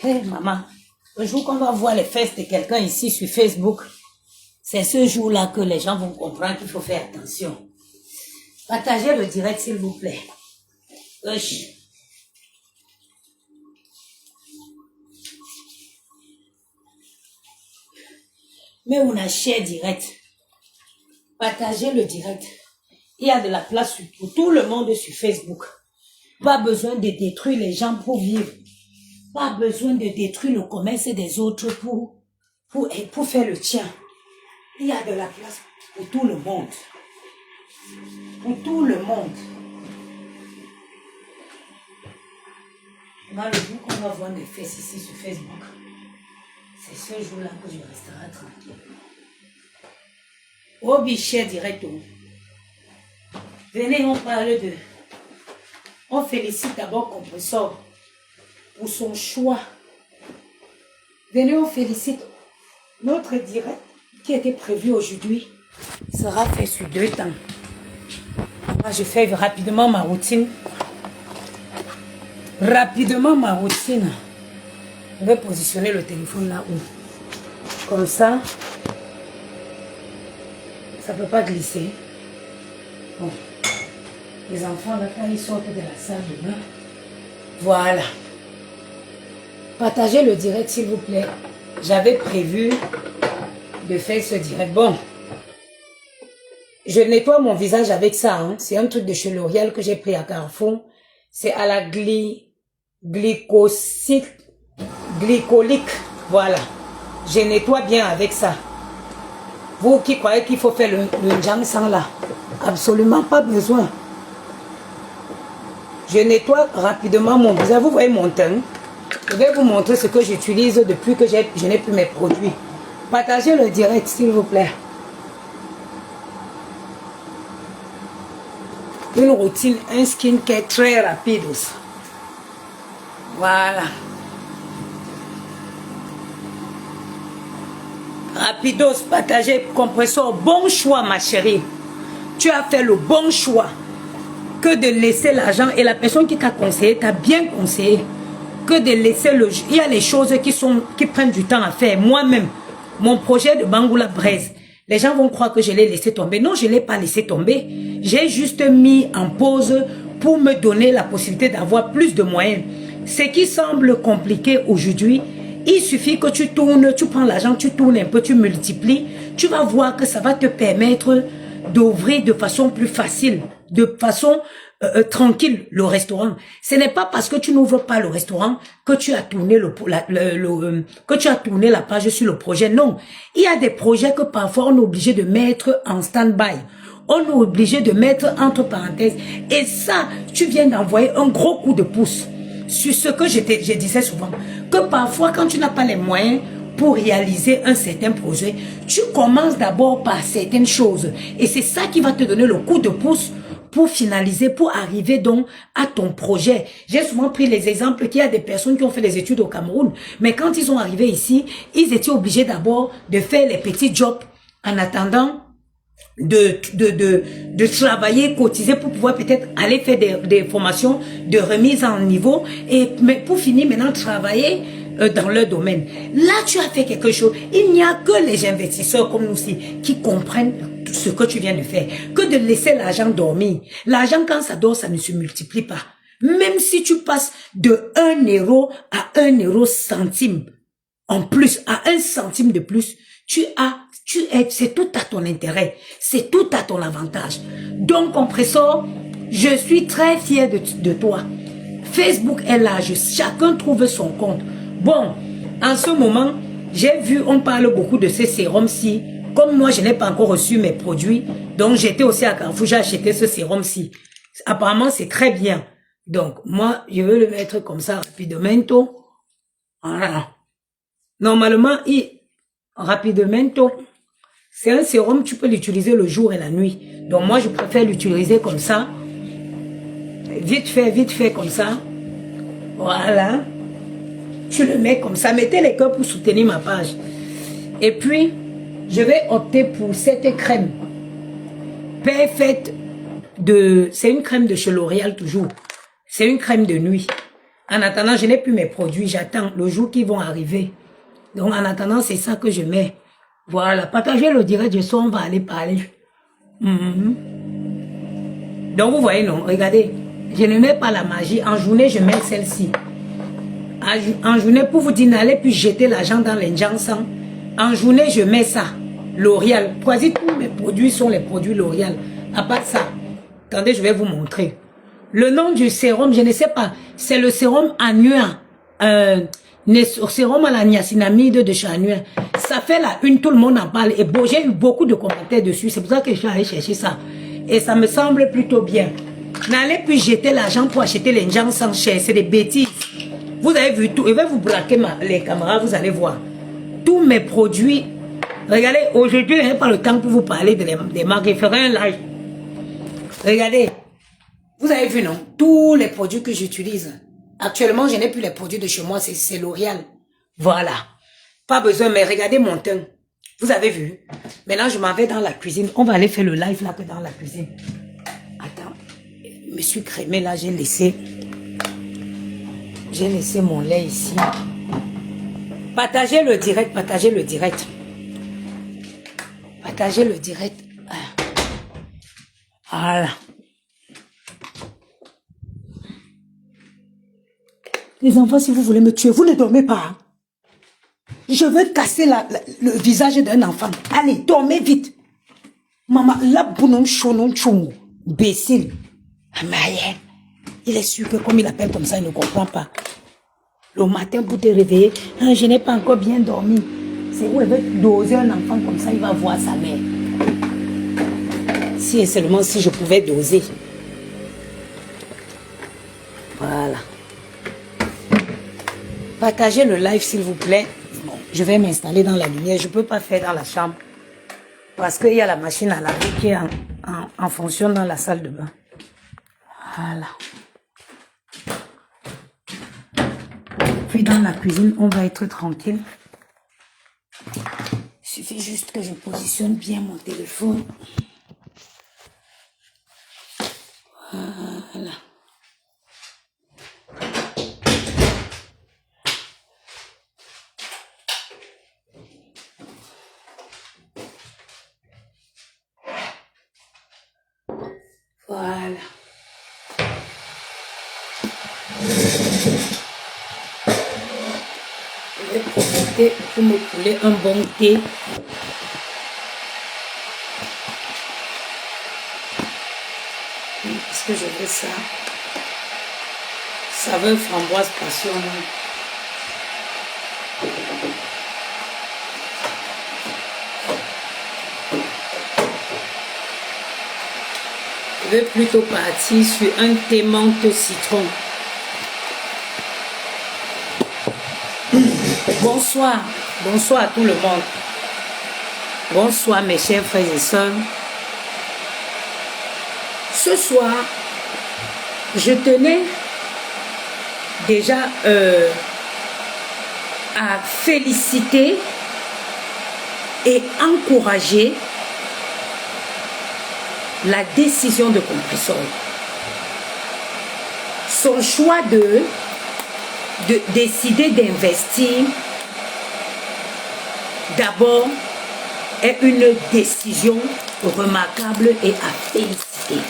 Hé, maman, le jour qu'on va voir les fesses de quelqu'un ici sur Facebook, c'est ce jour-là que les gens vont comprendre qu'il faut faire attention. Partagez le direct, s'il vous plaît. Wesh. Mais on a share direct. Partagez le direct. Il y a de la place pour tout le monde sur Facebook. Pas besoin de détruire les gens pour vivre. Pas besoin de détruire le commerce des autres pour faire le tien. Il y a de la place pour tout le monde. Pour tout le monde. Moi, le jour qu'on va voir mes fesses ici sur Facebook, c'est ce jour-là que je resterai tranquille. Au bichet direct. Venez, on parle de... On félicite d'abord Compressor pour son choix. Venez, on félicite notre direct qui était prévu aujourd'hui. Sera fait sur 2 temps. Moi, je fais rapidement ma routine. Rapidement ma routine. Je vais positionner le téléphone là-haut. Comme ça, ça ne peut pas glisser. Bon. Les enfants, là, quand ils sortent de la salle de bain, voilà. Partagez le direct, s'il vous plaît. J'avais prévu de faire ce direct. Bon. Je nettoie mon visage avec ça. Hein. C'est un truc de chez L'Oréal que j'ai pris à Carrefour. C'est à la glycolique. Voilà. Je nettoie bien avec ça. Vous qui croyez qu'il faut faire le jam sans là. Absolument pas besoin. Je nettoie rapidement mon visage. Vous voyez mon teint. Je vais vous montrer ce que j'utilise depuis que je n'ai plus mes produits. Partagez le direct, s'il vous plaît. Une routine, un skincare très rapide aussi. Voilà. Rapidos, partagez, Compressor. Bon choix, ma chérie. Tu as fait le bon choix. Que de laisser l'argent et la personne qui t'a conseillé, t'a bien conseillé. Que de laisser le... Il y a les choses qui prennent du temps à faire. Moi-même, mon projet de Bangoula Braise, les gens vont croire que je l'ai laissé tomber. Non, je ne l'ai pas laissé tomber. J'ai juste mis en pause pour me donner la possibilité d'avoir plus de moyens. Ce qui semble compliqué aujourd'hui, il suffit que tu tournes, tu prends l'argent, tu tournes un peu, tu multiplies. Tu vas voir que ça va te permettre d'ouvrir de façon plus facile, de façon tranquille le restaurant. Ce n'est pas parce que tu n'ouvres pas le restaurant que tu as tourné que tu as tourné la page sur le projet. Non, il y a des projets que parfois on est obligé de mettre en stand-by. On est obligé de mettre entre parenthèses. Et ça, tu viens d'envoyer un gros coup de pouce sur ce que je disais souvent. Que parfois, quand tu n'as pas les moyens pour réaliser un certain projet, tu commences d'abord par certaines choses. Et c'est ça qui va te donner le coup de pouce pour finaliser, pour arriver donc à ton projet. J'ai souvent pris les exemples qu'il y a des personnes qui ont fait des études au Cameroun, mais quand ils sont arrivés ici, ils étaient obligés d'abord de faire les petits jobs en attendant de travailler, cotiser pour pouvoir peut-être aller faire des formations de remise en niveau mais pour finir maintenant travailler dans leur domaine. Là, tu as fait quelque chose. Il n'y a que les investisseurs comme nous aussi qui comprennent ce que tu viens de faire. Que de laisser l'argent dormir. L'argent, quand ça dort, ça ne se multiplie pas. Même si tu passes de 1 euro à 1 euro centime en plus, à 1 centime de plus, c'est tout à ton intérêt. C'est tout à ton avantage. Donc, Compressor, je suis très fière de toi. Facebook est là. Chacun trouve son compte. Bon, en ce moment, j'ai vu, on parle beaucoup de ces sérums-ci. Comme moi, je n'ai pas encore reçu mes produits. Donc, j'étais aussi à Carrefour, j'ai acheté ce sérum-ci. Apparemment, c'est très bien. Donc, moi, je veux le mettre comme ça rapidement. Voilà. Normalement, rapidement, c'est un sérum, tu peux l'utiliser le jour et la nuit. Donc, moi, je préfère l'utiliser comme ça. Vite fait comme ça. Voilà. Tu le mets comme ça. Mettez les cœurs pour soutenir ma page. Et puis, je vais opter pour cette crème. Parfaite c'est une crème de chez L'Oréal toujours. C'est une crème de nuit. En attendant, je n'ai plus mes produits. J'attends le jour qu'ils vont arriver. Donc, en attendant, c'est ça que je mets. Voilà. Partagez le direct de son, on va aller parler. Donc, vous voyez, non? Regardez. Je ne mets pas la magie. En journée, je mets celle-ci. En journée, pour vous dire, n'allez plus jeter l'argent dans les Jansan. En journée, je mets ça. L'Oréal. Quasi tous mes produits sont les produits L'Oréal. À part ça. Attendez, je vais vous montrer. Le nom du sérum, je ne sais pas. C'est le sérum Annuin. Sérum à la niacinamide de chez Annuin. Ça fait la une, tout le monde en parle. Et bon, j'ai eu beaucoup de commentaires dessus. C'est pour ça que je suis allé chercher ça. Et ça me semble plutôt bien. N'allez plus jeter l'argent pour acheter les gens sans cher. C'est des bêtises. Vous avez vu tout. Je vais vous braquer les caméras, vous allez voir. Tous mes produits. Regardez, aujourd'hui, je n'ai pas le temps pour vous parler des marques. Je ferai un live. Regardez. Vous avez vu, non? Tous les produits que j'utilise. Actuellement, je n'ai plus les produits de chez moi. C'est L'Oréal. Voilà. Pas besoin, mais regardez mon teint. Vous avez vu? Maintenant, je m'en vais dans la cuisine. On va aller faire le live là que dans la cuisine. Attends. Je me suis crémé là, j'ai laissé mon lait ici. Partagez le direct, partagez le direct. Partagez le direct. Voilà. Les enfants, si vous voulez me tuer, vous ne dormez pas. Je veux casser le visage d'un enfant. Allez, dormez vite. Maman, là, bounon, chonon, chongo. Bécile. Amayen. Il est sûr que comme il appelle comme ça, il ne comprend pas. Le matin, pour te réveiller, je n'ai pas encore bien dormi. C'est où elle veut doser un enfant comme ça, il va voir sa mère. Si et seulement si je pouvais doser. Voilà. Partagez le live, s'il vous plaît. Bon, je vais m'installer dans la lumière. Je ne peux pas faire dans la chambre. Parce qu'il y a la machine à laver qui est en fonction dans la salle de bain. Voilà. Puis dans la cuisine, on va être tranquille. Il suffit juste que je positionne bien mon téléphone. Voilà. Voilà. Je vais profiter pour me couler un bon thé. Est-ce que je veux ça? Saveur framboise passion. Je vais plutôt partir sur un thé menthe citron. Bonsoir, bonsoir à tout le monde. Bonsoir mes chers frères et sœurs. Ce soir, je tenais déjà à féliciter et encourager la décision de Compressor. Son choix de décider d'investir d'abord est une décision remarquable et à féliciter.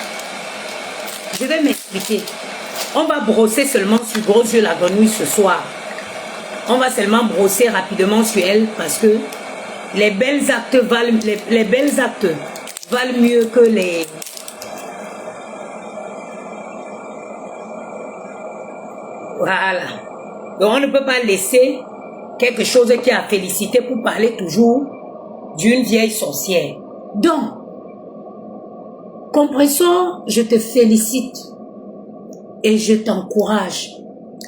Je vais m'expliquer. On va brosser seulement sur Gros Yeux la grenouille ce soir. On va seulement brosser rapidement sur elle parce que les belles actes valent, les belles actes valent mieux que les... Voilà. Donc on ne peut pas laisser quelque chose qui a félicité pour parler toujours d'une vieille sorcière. Donc, Compressor, je te félicite et je t'encourage.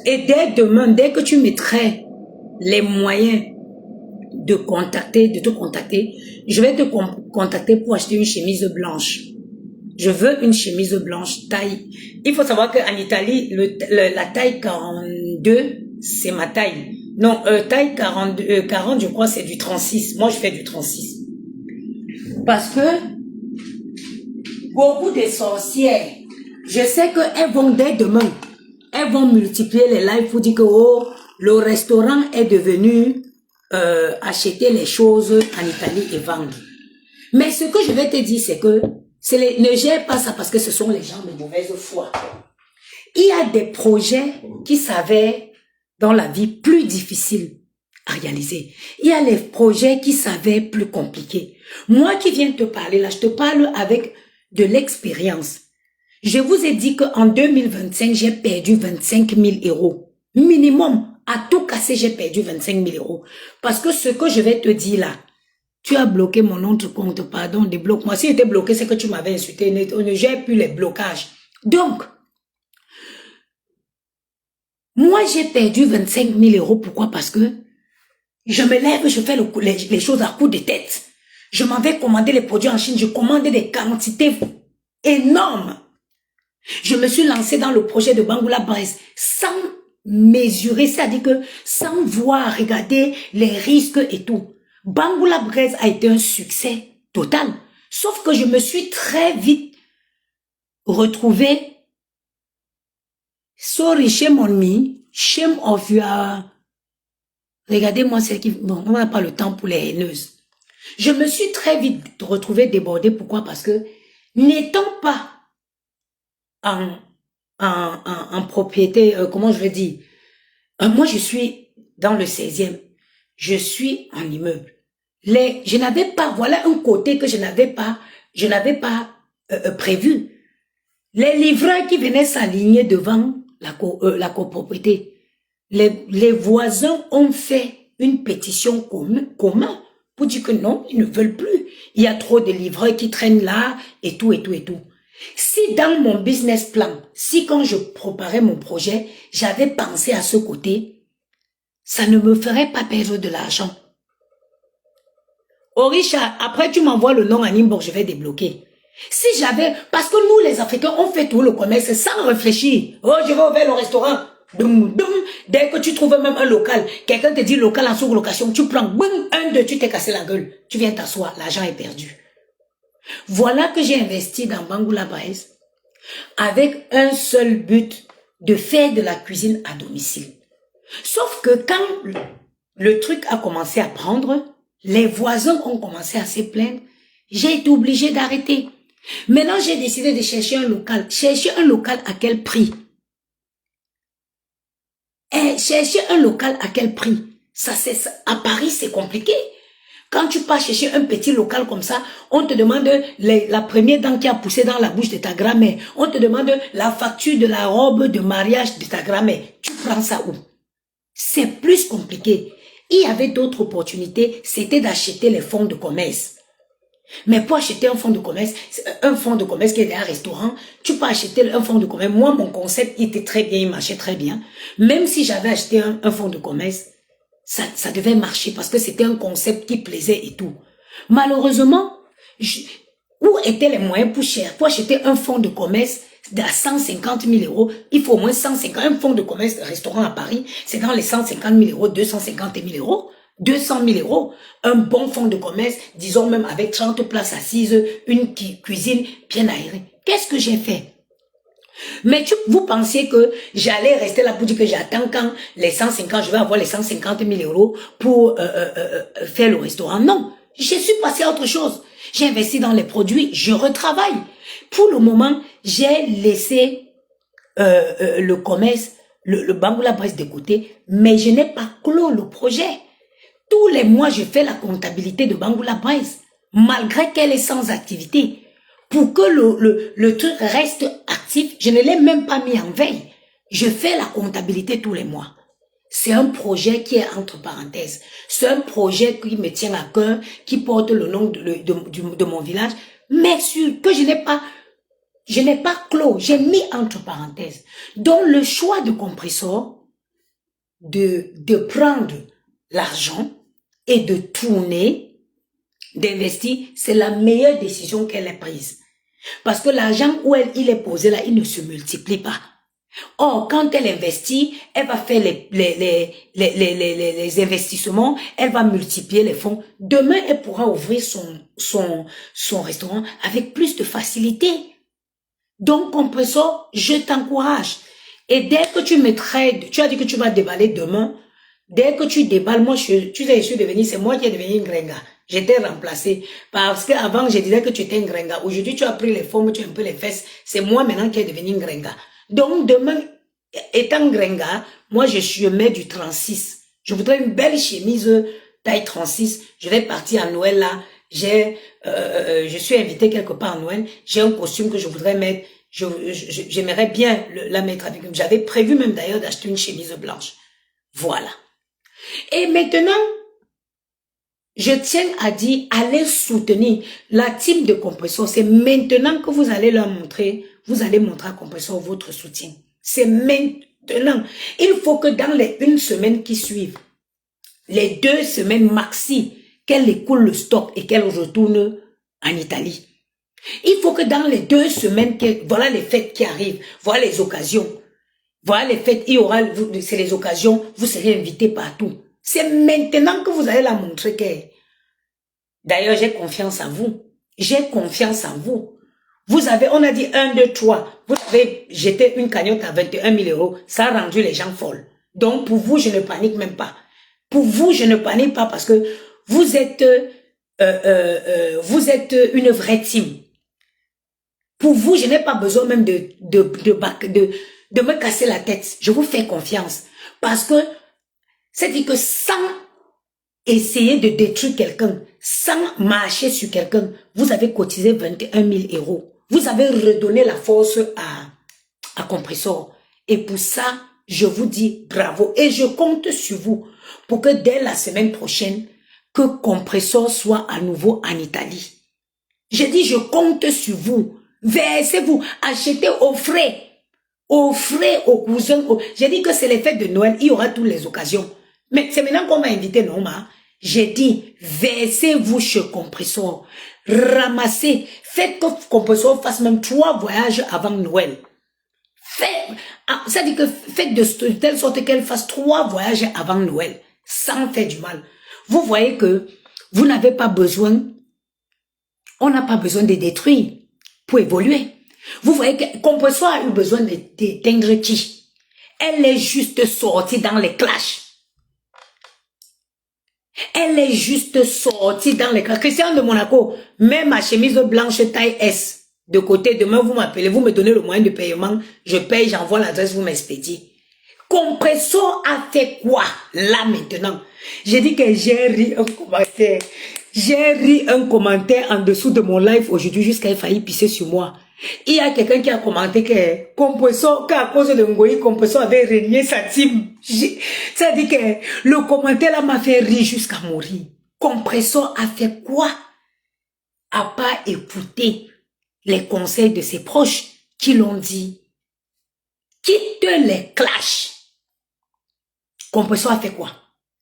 Et dès demain, dès que tu mettrais les moyens de te contacter, je vais te contacter pour acheter une chemise blanche. Je veux une chemise blanche taille. Il faut savoir qu'en Italie, la taille 42, c'est ma taille. Non, taille 40, je crois, c'est du 36. Moi, je fais du 36. Parce que beaucoup de sorcières, je sais qu'elles vont dès demain elles vont multiplier les lives pour dire que oh, le restaurant est devenu acheter les choses en Italie et vendre. Mais ce que je vais te dire, c'est que ne gère pas ça parce que ce sont les gens de mauvaise foi. Il y a des projets qui s'avèrent dans la vie plus difficiles à réaliser. Il y a les projets qui s'avèrent plus compliqués. Moi qui viens te parler là, je te parle avec de l'expérience. Je vous ai dit qu'en 2025, j'ai perdu 25 000 euros. Minimum, à tout casser, j'ai perdu 25 000 euros. Parce que ce que je vais te dire là, tu as bloqué mon autre compte, pardon, débloque-moi. Si j'étais bloqué, c'est que tu m'avais insulté. On ne gère plus les blocages. Donc, moi, j'ai perdu 25 000 euros. Pourquoi? Parce que je me lève, je fais les choses à coup de tête. Je m'en vais commander les produits en Chine. Je commande des quantités énormes. Je me suis lancée dans le projet de Bangoula Braise sans mesurer, c'est-à-dire que sans voir, regarder les risques et tout. Bangoula Braise a été un succès total. Sauf que je me suis très vite retrouvée. Sorry, shame on me, shame of your... Regardez-moi celle qui... Bon, on n'a pas le temps pour les haineuses. Je me suis très vite retrouvée débordée. Pourquoi? Parce que n'étant pas en propriété, comment je vais dire, moi je suis dans le 16e, je suis en immeuble. Je n'avais pas, voilà un côté que je n'avais pas prévu. Les livreurs qui venaient s'aligner devant la copropriété, les voisins ont fait une pétition commun pour dire que non, ils ne veulent plus. Il y a trop de livreurs qui traînent là et tout. Si dans mon business plan, si quand je préparais mon projet, j'avais pensé à ce côté, ça ne me ferait pas perdre de l'argent. Orisha, après tu m'envoies le nom en inbox, je vais débloquer. Si j'avais, parce que nous les Africains, on fait tout le commerce sans réfléchir. Oh, je vais ouvrir le restaurant. Doum, doum. Dès que tu trouves même un local, quelqu'un te dit local en sous-location, tu prends, boum, 1, 2, tu t'es cassé la gueule. Tu viens t'asseoir, l'argent est perdu. Voilà que j'ai investi dans Bangoula Braise avec un seul but de faire de la cuisine à domicile. Sauf que quand le truc a commencé à prendre, les voisins ont commencé à se plaindre, j'ai été obligée d'arrêter. Maintenant, j'ai décidé de chercher un local. Chercher un local à quel prix? Chercher un local à quel prix? À Paris, c'est compliqué. Quand tu pars chercher un petit local comme ça, on te demande la première dent qui a poussé dans la bouche de ta grand-mère. On te demande la facture de la robe de mariage de ta grand-mère. Tu prends ça où? C'est plus compliqué. Il y avait d'autres opportunités, c'était d'acheter les fonds de commerce. Mais pour acheter un fonds de commerce qui est un restaurant, tu peux acheter un fonds de commerce. Moi, mon concept il était très bien, il marchait très bien. Même si j'avais acheté un fonds de commerce, ça devait marcher parce que c'était un concept qui plaisait et tout. Malheureusement, où étaient les moyens pour acheter un fonds de commerce à 150 000 euros, il faut au moins 150, un fonds de commerce de restaurant à Paris, c'est dans les 150 000 euros, 250 000 euros, 200 000 euros, un bon fonds de commerce, disons même avec 30 places assises, une cuisine bien aérée. Qu'est-ce que j'ai fait? Mais vous pensiez que j'allais rester là pour dire que j'attends quand les 150, je vais avoir les 150 000 euros pour faire le restaurant. Non, je suis passé à autre chose. J'ai investi dans les produits, je retravaille. Pour le moment, j'ai laissé le commerce, le Bangoula Braise de côté, mais je n'ai pas clos le projet. Tous les mois, je fais la comptabilité de Bangoula Braise, malgré qu'elle est sans activité. Pour que le truc reste actif, je ne l'ai même pas mis en veille. Je fais la comptabilité tous les mois. C'est un projet qui est entre parenthèses. C'est un projet qui me tient à cœur, qui porte le nom de mon village, mais que je n'ai pas clos, j'ai mis entre parenthèses. Donc le choix de Compressor, de prendre l'argent et de tourner, d'investir, c'est la meilleure décision qu'elle ait prise. Parce que l'argent où il est posé là, il ne se multiplie pas. Or, quand elle investit, elle va faire les investissements, elle va multiplier les fonds. Demain, elle pourra ouvrir son restaurant avec plus de facilité. Donc, Compressor, je t'encourage. Et dès que tu me traites, tu as dit que tu vas déballer demain. Dès que tu déballes, moi, tu sais, je suis devenu, c'est moi qui ai devenu une gringa. J'étais remplacée. Parce qu'avant, je disais que tu étais une gringa. Aujourd'hui, tu as pris les formes, tu as un peu les fesses. C'est moi maintenant qui ai devenu une gringa. Donc, demain, étant gringa, moi, je mets du 36. Je voudrais une belle chemise taille 36. Je vais partir à Noël là. Je suis invitée quelque part à Noël. J'ai un costume que je voudrais mettre. J'aimerais bien la mettre avec. J'avais prévu même d'ailleurs d'acheter une chemise blanche. Voilà. Et maintenant, je tiens à dire, allez soutenir la team de Compressor. C'est maintenant que vous allez leur montrer, vous allez montrer à Compressor votre soutien. C'est maintenant. Il faut que dans les 1 semaine qui suivent, les 2 semaines maxi, qu'elle écoule le stock et qu'elle retourne en Italie. Il faut que dans les 2 semaines, voilà les fêtes qui arrivent, voilà les occasions. Voilà les fêtes, il y aura, c'est les occasions, vous serez invités partout. C'est maintenant que vous allez la montrer que... D'ailleurs, j'ai confiance en vous. J'ai confiance en vous. Vous avez, on a dit 1, 2, 3. Vous avez jeté une cagnotte à 21 000 €. Ça a rendu les gens folles. Donc, pour vous, je ne panique même pas. Pour vous, je ne panique pas parce que vous êtes une vraie team. Pour vous, je n'ai pas besoin même de me casser la tête. Je vous fais confiance. Parce que, c'est-à-dire que sans essayer de détruire quelqu'un, sans marcher sur quelqu'un, vous avez cotisé 21 000 €. Vous avez redonné la force à Compressor. Et pour ça, je vous dis bravo. Et je compte sur vous pour que dès la semaine prochaine, que Compressor soit à nouveau en Italie. J'ai dit, je compte sur vous. Versez-vous, achetez, offrez aux cousins. J'ai dit que c'est les fêtes de Noël, il y aura toutes les occasions. Mais c'est maintenant qu'on m'a invité, non, ma? J'ai dit, versez-vous chez Compressor. Ramassez. Faites que Compressor fasse même 3 voyages avant Noël. Ça dit que faites de telle sorte qu'elle fasse 3 voyages avant Noël. Sans faire du mal. Vous voyez que vous n'avez pas besoin, on n'a pas besoin de détruire pour évoluer. Vous voyez que Compressor a eu besoin d'éteindre qui? Elle est juste sortie dans les clashs. Elle est juste sortie dans les clashs. Christian de Monaco, même ma chemise blanche taille S. De côté, demain vous m'appelez, vous me donnez le moyen de paiement, je paye, j'envoie l'adresse, vous m'expédiez. Compressor a fait quoi là maintenant? J'ai dit que j'ai ri un commentaire. J'ai ri un commentaire en dessous de mon live aujourd'hui jusqu'à il failli pisser sur moi. Il y a quelqu'un qui a commenté que Compressor, qu'à cause de Ngoyi, Compressor avait régné sa team. Ça dit que le commentaire là m'a fait rire jusqu'à mourir. Compressor a fait quoi? A pas écouté les conseils de ses proches qui l'ont dit. Quitte les clashs. Compressor a fait quoi?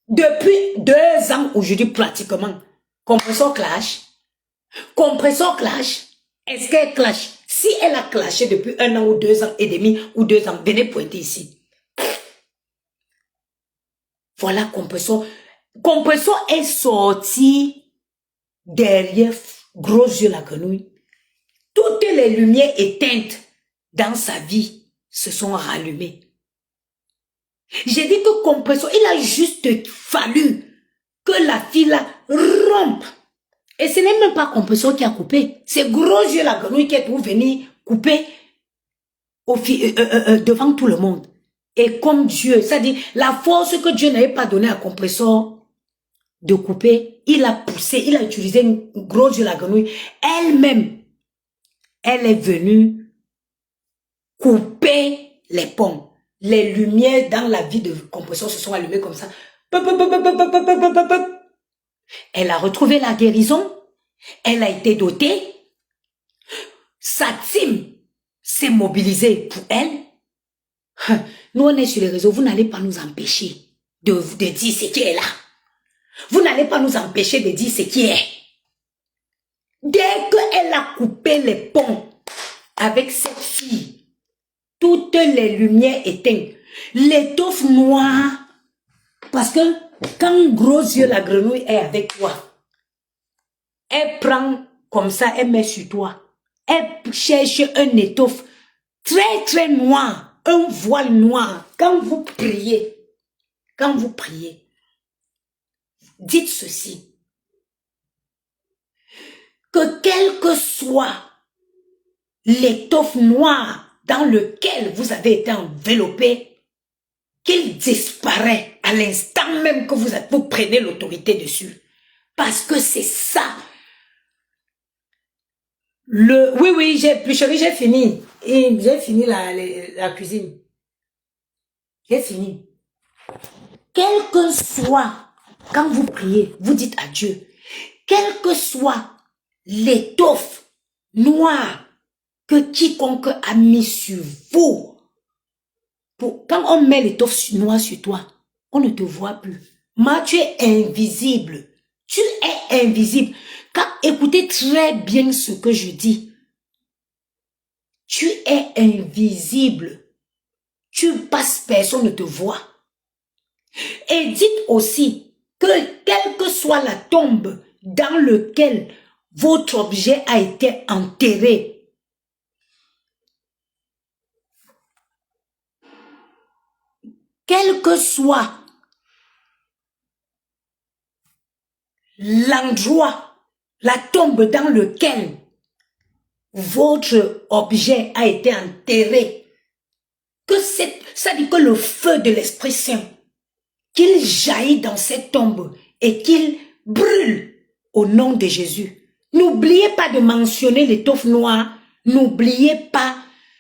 Depuis 2 ans aujourd'hui pratiquement. Compressor clash. Compressor clash. Est-ce qu'elle clash? Si elle a clashé depuis 1 an ou 2 ans et demi ou 2 ans, venez pointer ici. Voilà Compressor. Compressor est sorti derrière gros yeux la grenouille. Toutes les lumières éteintes dans sa vie se sont rallumées. J'ai dit que Compressor, il a juste fallu que la fille là rompe. Et ce n'est même pas Compressor qui a coupé. C'est gros yeux la grenouille qui est pour venir couper devant tout le monde. Et comme Dieu, c'est-à-dire la force que Dieu n'avait pas donnée à Compressor de couper, il a poussé, il a utilisé gros yeux la grenouille. Elle-même, elle est venue couper les ponts. Les lumières dans la vie de Compressor se sont allumées comme ça. Elle a retrouvé la guérison. Elle a été dotée. Sa team s'est mobilisée pour elle. Nous, on est sur les réseaux. Vous n'allez pas nous empêcher de dire ce qui est là. Vous n'allez pas nous empêcher de dire ce qui est. Dès qu'elle a coupé les ponts avec cette fille, toutes les lumières éteintes, l'étoffe noire, parce que quand gros yeux la grenouille est avec toi, elle prend comme ça, elle met sur toi, elle cherche un étoffe très très noir un voile noir, quand vous priez, dites ceci, que quel que soit l'étoffe noire dans lequel vous avez été enveloppé, qu'il disparaît à l'instant même que vous prenez l'autorité dessus. Parce que c'est ça. Oui, chérie, j'ai fini. J'ai fini la cuisine. J'ai fini. Quel que soit, quand vous priez, vous dites à Dieu, quel que soit l'étoffe noire que quiconque a mis sur vous, quand on met l'étoffe noire sur toi, on ne te voit plus. Mais tu es invisible. Tu es invisible. Écoutez très bien ce que je dis. Tu es invisible. Tu passes, personne ne te voit. Et dites aussi que quelle que soit la tombe dans laquelle votre objet a été enterré, quel que soit l'endroit, la tombe dans lequel votre objet a été enterré, ça dit que le feu de l'Esprit Saint, qu'il jaillit dans cette tombe et qu'il brûle au nom de Jésus. N'oubliez pas de mentionner l'étoffe noire, n'oubliez pas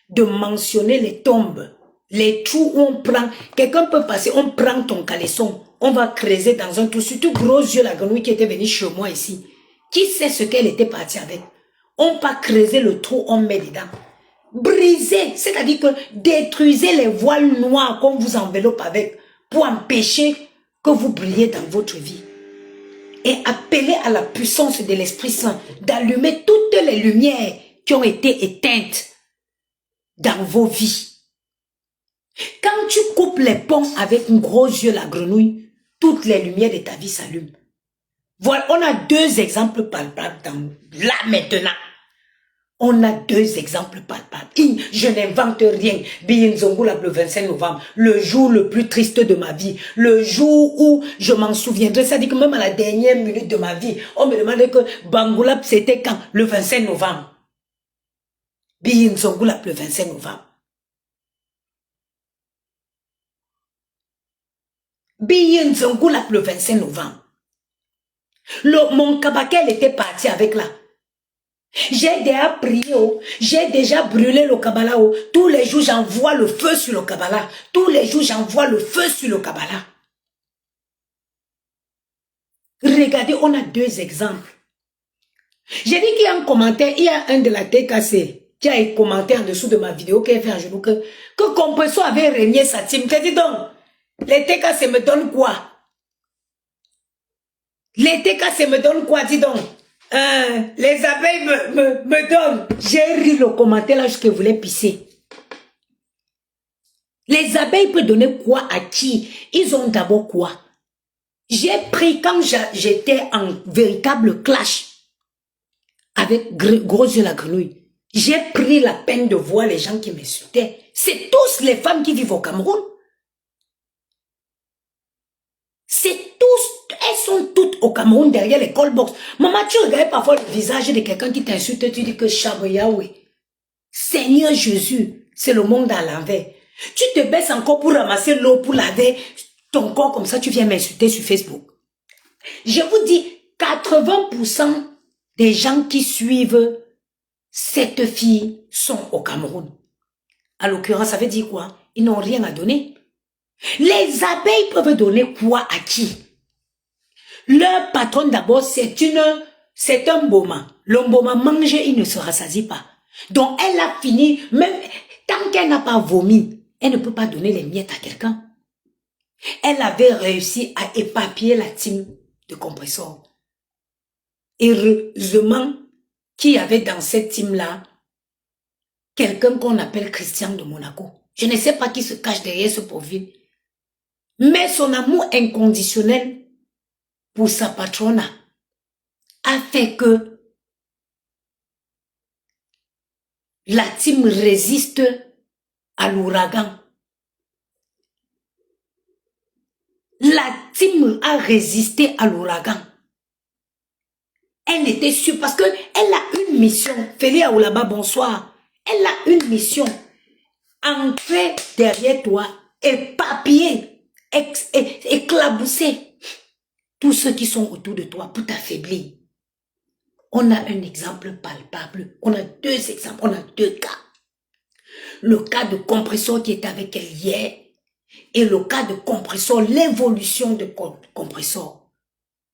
de mentionner les tombes, les trous où on prend, quelqu'un peut passer, on prend ton caleçon, on va creuser dans un trou, surtout gros yeux la grenouille qui était venue chez moi ici. Qui sait ce qu'elle était partie avec? On va creuser le trou, on met dedans. Briser, c'est-à-dire que détruisez les voiles noirs qu'on vous enveloppe avec pour empêcher que vous brilliez dans votre vie. Et appelez à la puissance de l'Esprit Saint d'allumer toutes les lumières qui ont été éteintes dans vos vies. Quand tu coupes les ponts avec un gros yeux la grenouille, toutes les lumières de ta vie s'allument. Voilà, on a deux exemples palpables là maintenant. On a deux exemples palpables. Je n'invente rien. Biyinzongula le 25 novembre, le jour le plus triste de ma vie, le jour où je m'en souviendrai. Ça dit que même à la dernière minute de ma vie, on me demandait que Bangoulap c'était quand? Le 25 novembre. Biyinzongula le 25 novembre. Biyinzongula le 25 novembre. Mon kabakel était parti avec là. J'ai déjà prié, j'ai déjà brûlé le Kabbalah. Tous les jours, j'envoie le feu sur le Kabbalah. Tous les jours, j'envoie le feu sur le Kabbalah. Regardez, on a deux exemples. J'ai dit qu'il y a un commentaire, il y a un de la TKC qui a commenté en dessous de ma vidéo qui a fait un genou que Compresso avait régné sa team. J'ai dit donc, les TKC me donnent quoi? Les TKC me donnent quoi, dis donc? Les abeilles me donnent. J'ai ri le commentaire là jusqu'à voulais pisser. Les abeilles peuvent donner quoi à qui? Ils ont d'abord quoi? J'ai pris, quand j'étais en véritable clash avec Gros Yeux la grenouille, j'ai pris la peine de voir les gens qui m'insultaient. C'est tous les femmes qui vivent au Cameroun. C'est tous, elles sont toutes au Cameroun derrière les callbox. Maman, tu regardes parfois le visage de quelqu'un qui t'insulte, tu dis que Chabre Yahweh, Seigneur Jésus, c'est le monde à l'envers. Tu te baisses encore pour ramasser l'eau, pour laver ton corps comme ça, tu viens m'insulter sur Facebook. Je vous dis, 80% des gens qui suivent cette fille sont au Cameroun. À l'occurrence, ça veut dire quoi? Ils n'ont rien à donner. Les abeilles peuvent donner quoi à qui? Leur patron d'abord, c'est un boma. Le boma mange, il ne se rassasie pas. Donc elle a fini, même tant qu'elle n'a pas vomi, elle ne peut pas donner les miettes à quelqu'un. Elle avait réussi à éparpiller la team de compresseurs. Heureusement qu'il y avait dans cette team-là quelqu'un qu'on appelle Christian de Monaco. Je ne sais pas qui se cache derrière ce pauvre. Mais son amour inconditionnel pour sa patronne a fait que la team résiste à l'ouragan. La team a résisté à l'ouragan. Elle était sûre parce qu'elle a une mission. Félia Oulaba, bonsoir. Elle a une mission. Entrer derrière toi, éparpiller, éclabousser tous ceux qui sont autour de toi pour t'affaiblir. On a un exemple palpable. On a deux exemples. On a deux cas. Le cas de compresseur qui est avec elle hier et le cas de compresseur, l'évolution de compresseur.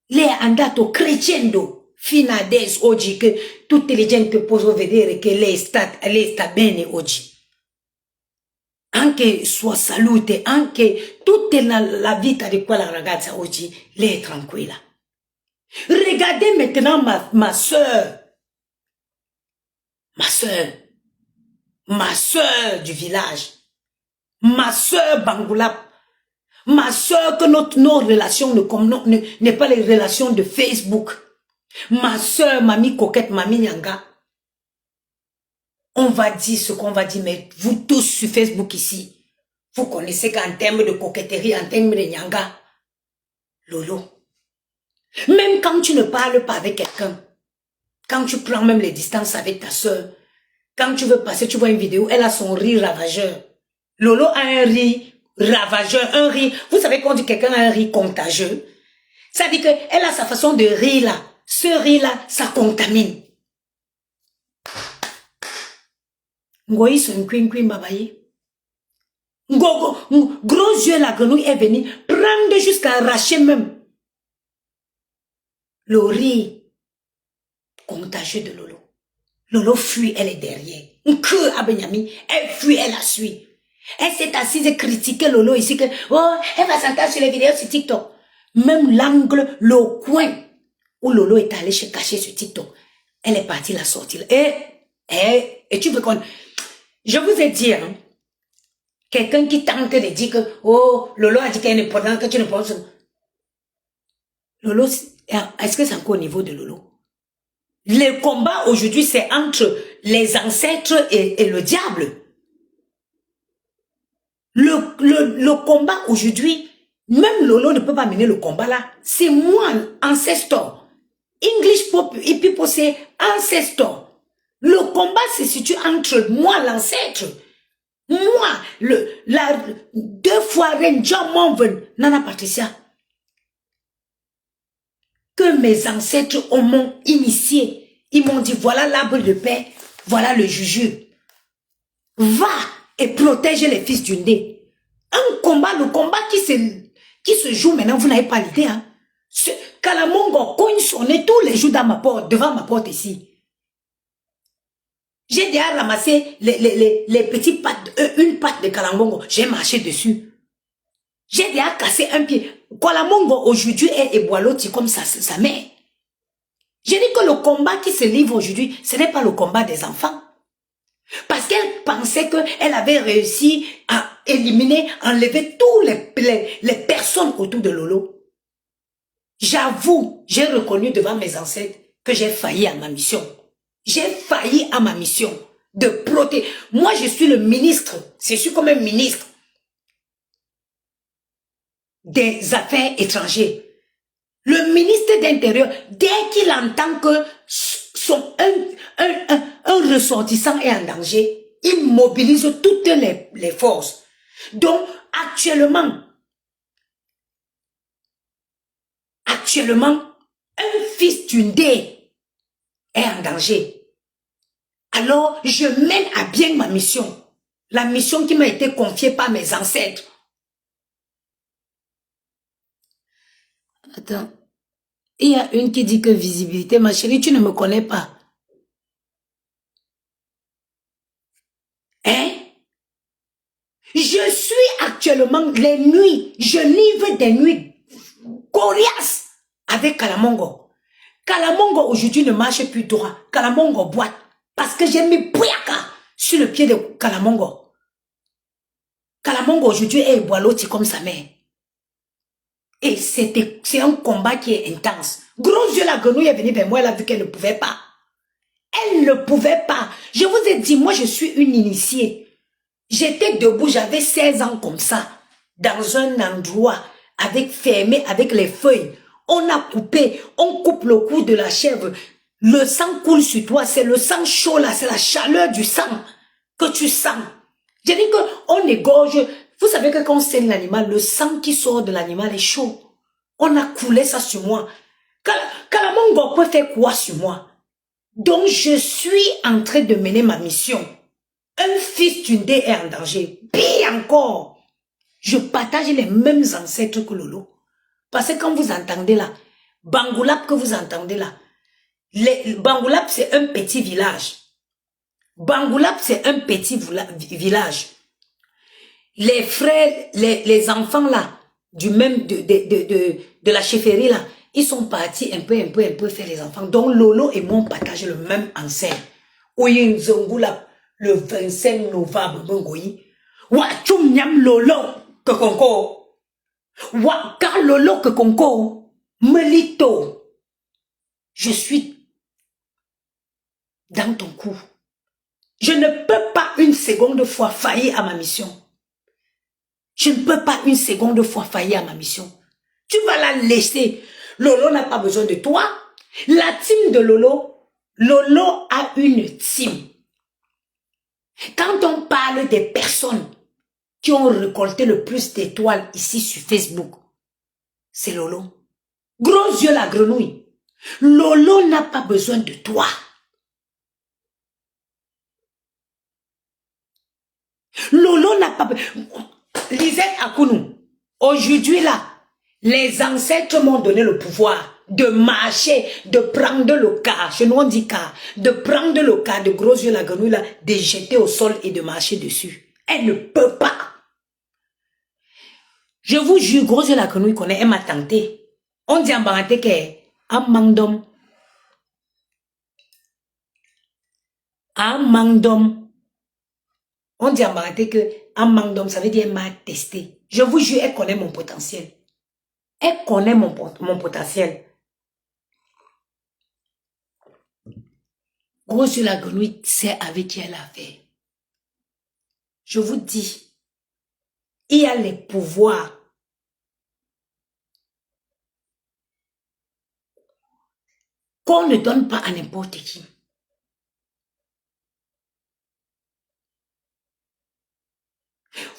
Les andato crescendo fino adesso oggi che tutte le gente possono vedere che lei sta bene oggi. Anche sua salute, anche tutta la vita di quella ragazza oggi, lei è tranquilla. Regardez maintenant ma soeur du village, ma soeur Bangoulap, ma soeur que nos relations n'est pas les relations de Facebook, ma soeur, mamie coquette, mamie Nyanga. On va dire ce qu'on va dire, mais vous tous sur Facebook ici, vous connaissez qu'en termes de coquetterie, en termes de Nyanga, Lolo, même quand tu ne parles pas avec quelqu'un, quand tu prends même les distances avec ta soeur, quand tu veux passer, tu vois une vidéo, elle a son rire ravageur. Lolo a un rire ravageur, un rire. Vous savez qu'on dit quelqu'un a un rire contagieux. Ça dit qu'elle a sa façon de rire là. Ce rire là, ça contamine. Ngoï son queen babaye. Gros yeux la grenouille est venue prendre jusqu'à arracher même. Le rire contagieux de Lolo. Lolo fuit, elle est derrière. Que Abenyami, elle fuit, elle la suit. Elle s'est assise et critiqué Lolo ici que, oh, elle va s'entendre sur les vidéos sur TikTok. Même l'angle, le coin où Lolo est allé se cacher sur TikTok, elle est partie la sortir. Et tu veux qu'on... Je vous ai dit, hein, quelqu'un qui tente de dire que, oh, Lolo a dit qu'elle est importante, que tu ne penses pas. Lolo, est-ce que c'est encore au niveau de Lolo? Le combat aujourd'hui, c'est entre les ancêtres et le diable. Le combat aujourd'hui, même Lolo ne peut pas mener le combat là. C'est moi, ancestor. English people say ancestor. Le combat se situe entre moi, l'ancêtre. Moi, deux fois reine John Monven, Nana Patricia. Que mes ancêtres m'ont initié. Ils m'ont dit, voilà l'arbre de paix, voilà le jujube. Va et protège les fils d'une dé. Un combat, le combat qui se joue maintenant, vous n'avez pas l'idée. Hein? Kalamongo cogne son nez tous les jours dans ma porte, devant ma porte ici. J'ai déjà ramassé les petits pattes, une patte de Kalamongo, j'ai marché dessus. J'ai déjà cassé un pied. Kalamongo aujourd'hui est éboiloti comme sa mère. J'ai dit que le combat qui se livre aujourd'hui, ce n'est pas le combat des enfants. Parce qu'elle pensait qu'elle avait réussi à éliminer, enlever tous les personnes autour de Lolo. J'avoue, j'ai reconnu devant mes ancêtres que j'ai failli à ma mission. J'ai failli à ma mission de protéger. Moi, je suis le ministre, je suis comme un ministre des Affaires étrangères. Le ministre d'Intérieur, dès qu'il entend que un ressortissant est en danger, il mobilise toutes les forces. Donc, actuellement, un fils d'une dé est en danger. Alors, je mène à bien ma mission. La mission qui m'a été confiée par mes ancêtres. Attends. Il y a une qui dit que visibilité, ma chérie, tu ne me connais pas. Hein? Je suis actuellement les nuits, je livre des nuits coriaces avec Kalamongo. Kalamongo aujourd'hui ne marche plus droit. Kalamongo boite. Parce que j'ai mis Pouyaka sur le pied de Kalamongo. Kalamongo aujourd'hui est boiloti comme sa mère. Et c'est un combat qui est intense. Gros yeux, la grenouille est venue vers moi, elle a vu qu'elle ne pouvait pas. Elle ne pouvait pas. Je vous ai dit, moi je suis une initiée. J'étais debout, j'avais 16 ans comme ça, dans un endroit, avec fermé, avec les feuilles. On a coupé, on coupe le cou de la chèvre. Le sang coule sur toi, c'est le sang chaud là, c'est la chaleur du sang que tu sens. J'ai dit qu'on égorge. Vous savez que quand on saigne l'animal, le sang qui sort de l'animal est chaud. On a coulé ça sur moi. Kalamongo peut faire quoi sur moi? Donc je suis en train de mener ma mission. Un fils d'une est en danger. Pire encore, je partage les mêmes ancêtres que Lolo. Parce que quand vous entendez là, Bangoulap que vous entendez là, Bangoulap c'est un petit village. Bangoulap c'est un petit village. Les frères, les enfants là, du même, de la chefferie là, ils sont partis un peu faire les enfants. Donc Lolo et moi on partage le même ancêtre. Oyin Zongoulap. Le 25 novembre, Bongoyi. Wa chum nyam lolo que konko. Wa ka lolo que konko. Melito. Je suis dans ton cou. Je ne peux pas une seconde fois faillir à ma mission. Je ne peux pas une seconde fois faillir à ma mission. Tu vas la laisser. Lolo n'a pas besoin de toi. La team de Lolo, Lolo a une team. Quand on parle des personnes qui ont récolté le plus d'étoiles ici sur Facebook, c'est Lolo. Gros yeux la grenouille. Lolo n'a pas besoin de toi. Lolo n'a pas besoin. Lisette Akounou, aujourd'hui là, les ancêtres m'ont donné le pouvoir de marcher, de prendre le cas, chez nous on dit cas, de prendre le cas de gros yeux la grenouille là, de jeter au sol et de marcher dessus. Elle ne peut pas. Je vous jure, gros yeux la grenouille connaît, elle m'a tenté. On dit en baranté qu'elle a mandom. Un mandom. On dit en baranté que un mandom, ça veut dire elle m'a testé. Je vous jure, elle connaît mon potentiel. Elle connaît mon potentiel. Gros yeux la grenouille sait avec qui elle a fait. Je vous dis, il y a les pouvoirs. Qu'on ne donne pas à n'importe qui.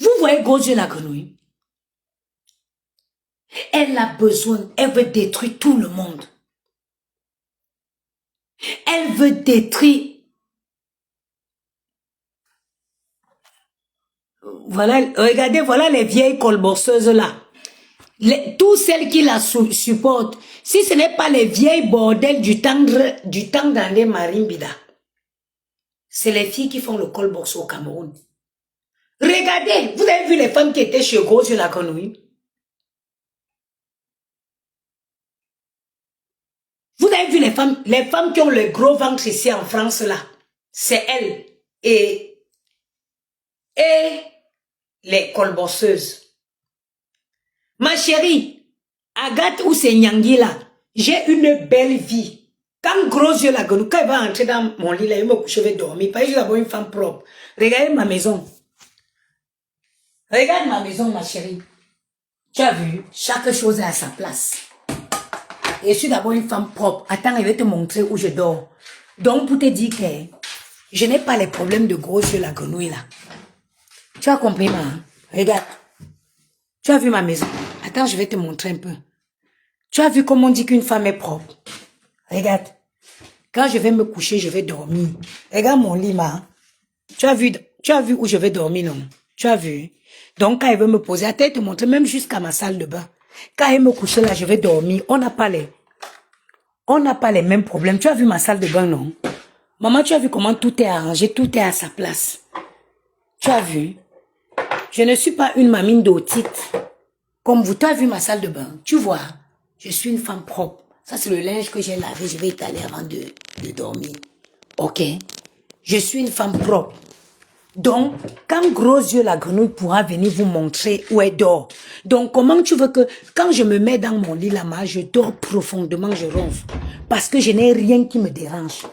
Vous voyez gros yeux la grenouille? Elle a besoin, elle veut détruire tout le monde. Elle veut détruire. Voilà, regardez, voilà les vieilles colbosseuses là. Toutes celles qui la supportent. Si ce n'est pas les vieilles bordels du temps d'André Marimbida, c'est les filles qui font le colboss au Cameroun. Regardez, vous avez vu les femmes qui étaient chez Gros sur la grenouille? Vous avez vu les femmes qui ont le gros ventre ici en France là, c'est elles et les colbosseuses. Ma chérie, Agathe ou c'est Nyangui là, j'ai une belle vie. Quand gros yeux la grenouille, quand elle va entrer dans mon lit là, je vais dormir, parce que je vais avoir une femme propre. Regardez ma maison. Regarde ma maison, ma chérie. Tu as vu, chaque chose est à sa place. Et je suis d'abord une femme propre. Attends, je vais te montrer où je dors. Donc, pour te dire que je n'ai pas les problèmes de gros yeux la grenouille là. Tu as compris, ma? Regarde. Tu as vu ma maison? Attends, je vais te montrer un peu. Tu as vu comment on dit qu'une femme est propre? Regarde. Quand je vais me coucher, je vais dormir. Regarde mon lit, ma. Tu as vu où je vais dormir, non? Tu as vu? Donc, quand elle veut me poser, attends, je te montrer, même jusqu'à ma salle de bain. Quand elle me couche là, je vais dormir. On n'a pas les mêmes problèmes. Tu as vu ma salle de bain, non? Maman, tu as vu comment tout est arrangé, tout est à sa place. Tu as vu? Je ne suis pas une mamine d'otite. Comme vous, tu as vu ma salle de bain. Tu vois, je suis une femme propre. Ça, c'est le linge que j'ai lavé. Je vais étaler avant de dormir. Ok? Je suis une femme propre. Donc, quand gros yeux la grenouille pourra venir vous montrer où elle dort. Donc, comment tu veux que, quand je me mets dans mon lit là-bas, je dors profondément, je ronfle. Parce que je n'ai rien qui me dérange.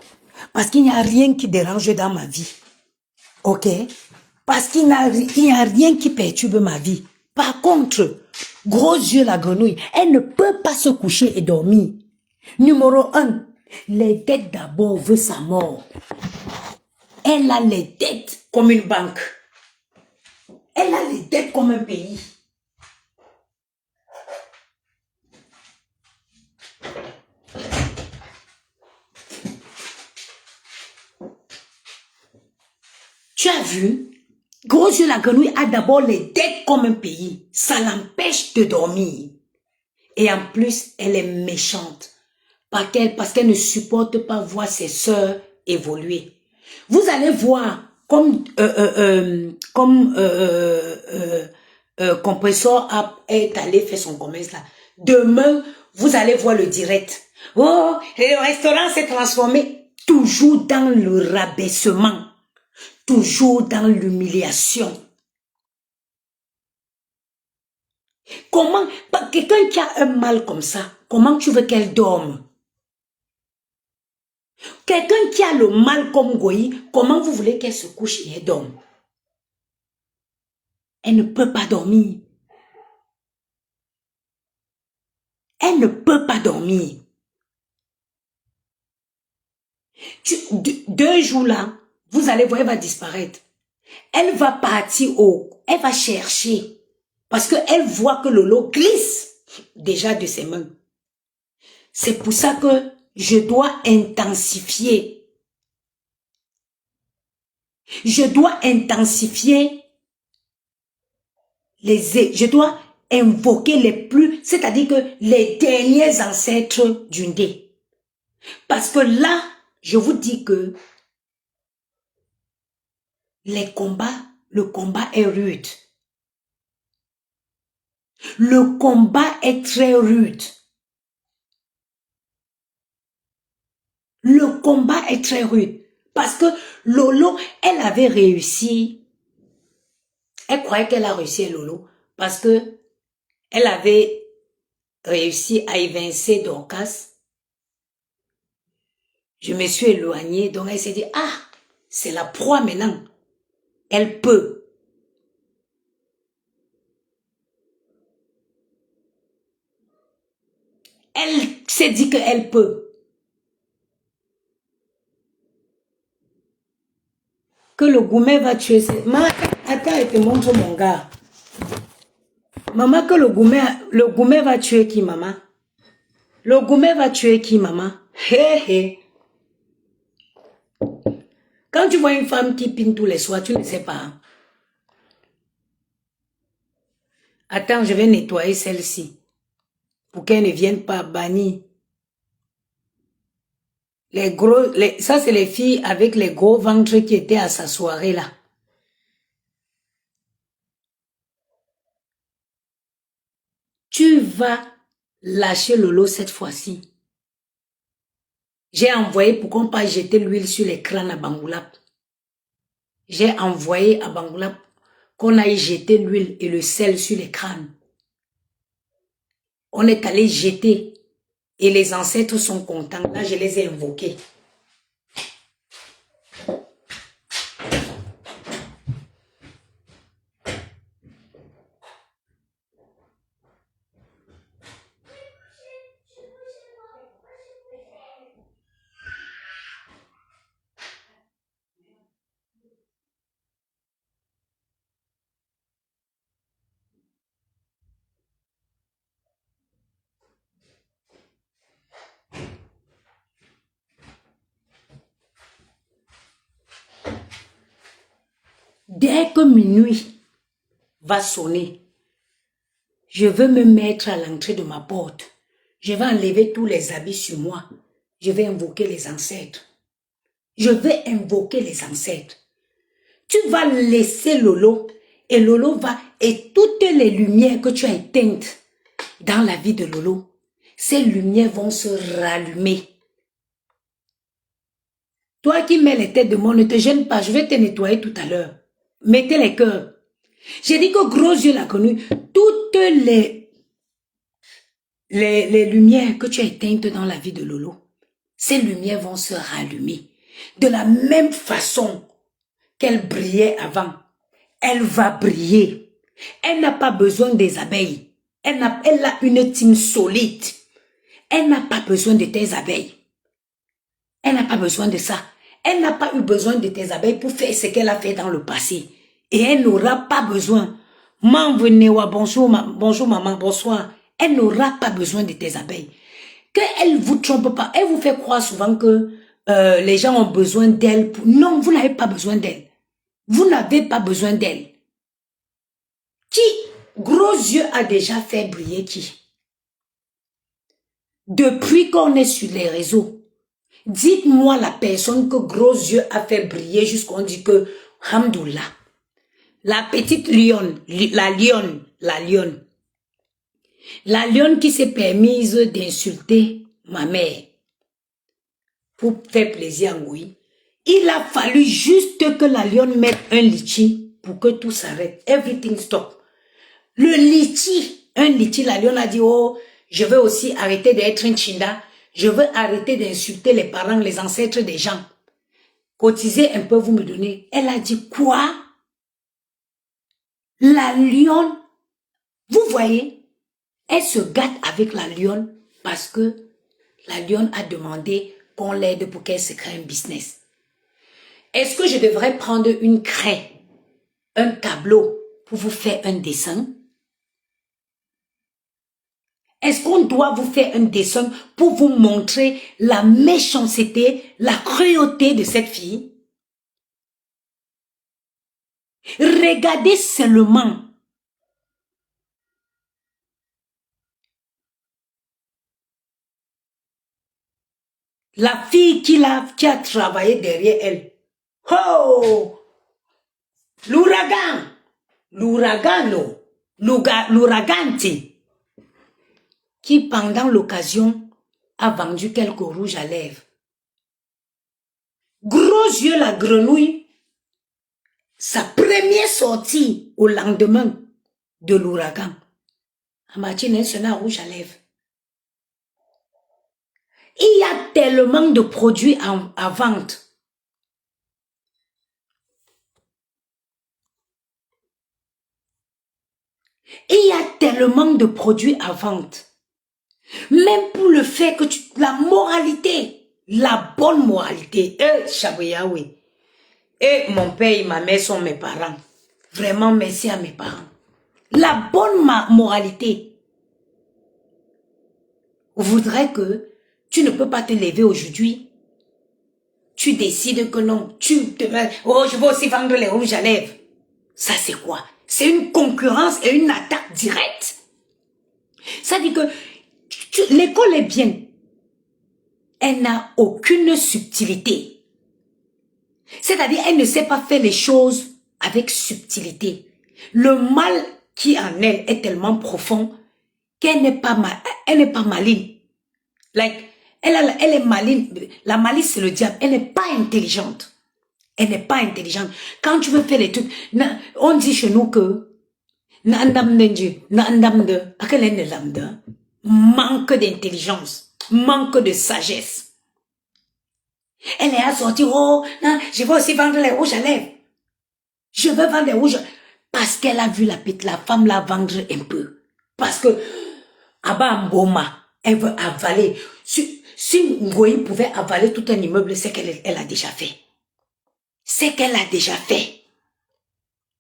Parce qu'il n'y a rien qui dérange dans ma vie. Ok? Parce qu'il n'y a rien qui perturbe ma vie. Par contre, gros yeux la grenouille, elle ne peut pas se coucher et dormir. Numéro 1, les dettes d'abord veut sa mort. Elle a les dettes comme une banque. Elle a les dettes comme un pays. Tu as vu? Gros yeux la grenouille a d'abord les dettes comme un pays. Ça l'empêche de dormir. Et en plus, elle est méchante. Parce qu'elle ne supporte pas voir ses sœurs évoluer. Vous allez voir, comme Compressor est allé faire son commerce là. Demain, vous allez voir le direct. Oh, le restaurant s'est transformé toujours dans le rabaissement. Toujours dans l'humiliation. Comment, quelqu'un qui a un mal comme ça, comment tu veux qu'elle dorme? Quelqu'un qui a le mal comme Goyi, comment vous voulez qu'elle se couche et elle dorme? Elle ne peut pas dormir. Elle ne peut pas dormir. 2 jours là, vous allez voir, elle va disparaître. Elle va partir elle va chercher. Parce qu'elle voit que Lolo glisse déjà de ses mains. C'est pour ça que je dois intensifier. Je dois intensifier je dois invoquer les plus, c'est-à-dire que les derniers ancêtres du Ndé. Parce que là, je vous dis que le combat est rude. Le combat est très rude. Le combat est très rude. Parce que Lolo, elle avait réussi. Elle croyait qu'elle a réussi, Lolo. Parce que elle avait réussi à évincer Dorcas. Je me suis éloignée. Donc elle s'est dit, ah, c'est la proie maintenant. Elle peut. Elle s'est dit qu'elle peut. Que le gourmet va tuer maman, attends, je te montre mon gars. Maman, que le gourmet va tuer qui, maman? Le gourmet va tuer qui, maman? Hé, hé. Quand tu vois une femme qui pine tous les soirs, tu ne sais pas. Hein? Attends, je vais nettoyer celle-ci. Pour qu'elle ne vienne pas bannir. Ça, c'est les filles avec les gros ventres qui étaient à sa soirée là. Tu vas lâcher Lolo cette fois-ci. J'ai envoyé pour qu'on pas jeter l'huile sur les crânes à Bangoulap. J'ai envoyé à Bangoulap qu'on aille jeter l'huile et le sel sur les crânes. On est allé jeter et les ancêtres sont contents. Là, je les ai invoqués. Dès que minuit va sonner, je veux me mettre à l'entrée de ma porte. Je vais enlever tous les habits sur moi. Je vais invoquer les ancêtres. Je vais invoquer les ancêtres. Tu vas laisser Lolo et Lolo va... Et toutes les lumières que tu as éteintes dans la vie de Lolo, ces lumières vont se rallumer. Toi qui mets les têtes de mort, ne te gêne pas, je vais te nettoyer tout à l'heure. Mettez les cœurs. J'ai dit que gros yeux l'a connu. Toutes les lumières que tu as éteintes dans la vie de Lolo, ces lumières vont se rallumer. De la même façon qu'elle brillait avant. elle va briller. Elle n'a pas besoin des abeilles. Elle a une team solide. Elle n'a pas besoin de tes abeilles. Elle n'a pas besoin de ça. Elle n'a pas eu besoin de tes abeilles pour faire ce qu'elle a fait dans le passé. Et elle n'aura pas besoin. Bonjour, bonjour maman, bonsoir. Elle n'aura pas besoin de tes abeilles. Qu'elle ne vous trompe pas. Elle vous fait croire souvent que les gens ont besoin d'elle. Non, vous n'avez pas besoin d'elle. Vous n'avez pas besoin d'elle. Qui, gros yeux, a déjà fait briller qui? Depuis qu'on est sur les réseaux, dites-moi la personne que gros yeux a fait briller jusqu'on dit que, hamdoullah, la petite lionne, la lionne qui s'est permise d'insulter ma mère pour faire plaisir à Ngoui. Il a fallu juste que la lionne mette un litchi pour que tout s'arrête. Everything stop. Le litchi, un litchi, la lionne a dit, oh, je veux aussi arrêter d'être un chinda. Je veux arrêter d'insulter les parents, les ancêtres des gens. Cotisez un peu, vous me donnez. Elle a dit quoi? La lionne, vous voyez, elle se gâte avec la lionne parce que la lionne a demandé qu'on l'aide pour qu'elle se crée un business. Est-ce que je devrais prendre une craie, un tableau pour vous faire un dessin? Est-ce qu'on doit vous faire un dessin pour vous montrer la méchanceté, la cruauté de cette fille? Regardez seulement. La fille qui a travaillé derrière elle. Oh! L'ouragan! L'ouragano! L'ouraganti! Qui pendant l'occasion a vendu quelques rouges à lèvres. Gros yeux la grenouille, sa première sortie au lendemain de l'ouragan. Amatine, c'est un rouge à lèvres. Il y a tellement de produits à vente. Il y a tellement de produits à vente. Même pour le fait que la moralité, la bonne moralité, Chaboyaoui, et mon père et ma mère sont mes parents. Vraiment, merci à mes parents. La bonne moralité voudrait que tu ne peux pas te lever aujourd'hui. Tu décides que non, oh, je vais aussi vendre les rouges à lèvres. Ça, c'est quoi? C'est une concurrence et une attaque directe. Ça dit que l'école est bien. Elle n'a aucune subtilité. C'est-à-dire, elle ne sait pas faire les choses avec subtilité. Le mal qui en elle est tellement profond qu'elle n'est pas maligne. Like, elle est maligne. La malice, c'est le diable. Elle n'est pas intelligente. Elle n'est pas intelligente. Quand tu veux faire les trucs, on dit chez nous que manque d'intelligence, manque de sagesse. Elle est assortie, oh, non, je vais aussi vendre les rouges à lèvres. Je veux vendre les rouges. Parce qu'elle a vu la femme la vendre un peu. Parce que, Abba Mboma, elle veut avaler. Si Ngoyi pouvait avaler tout un immeuble, c'est qu'elle a déjà fait. C'est qu'elle a déjà fait.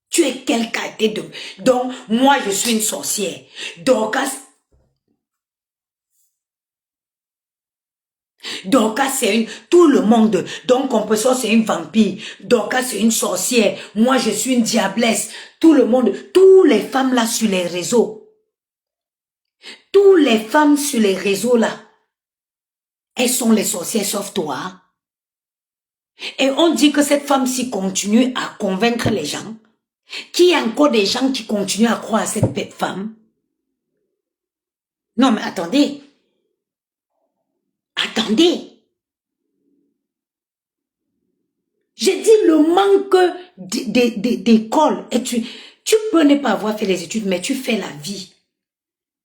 Tu es quelle qualité de... Donc, moi, je suis une sorcière. Dorcas, c'est une... Tout le monde. Donc, Compressor, c'est une vampire. Dorcas, c'est une sorcière. Moi, je suis une diablesse. Tout le monde. Toutes les femmes là sur les réseaux. Toutes les femmes sur les réseaux là. Elles sont les sorcières sauf toi. Et on dit que cette femme-ci continue à convaincre les gens. Qu'il y a encore des gens qui continuent à croire à cette femme. Non, mais attendez. Attendez. J'ai dit le manque d'école. Et tu peux ne pas avoir fait les études, mais tu fais la vie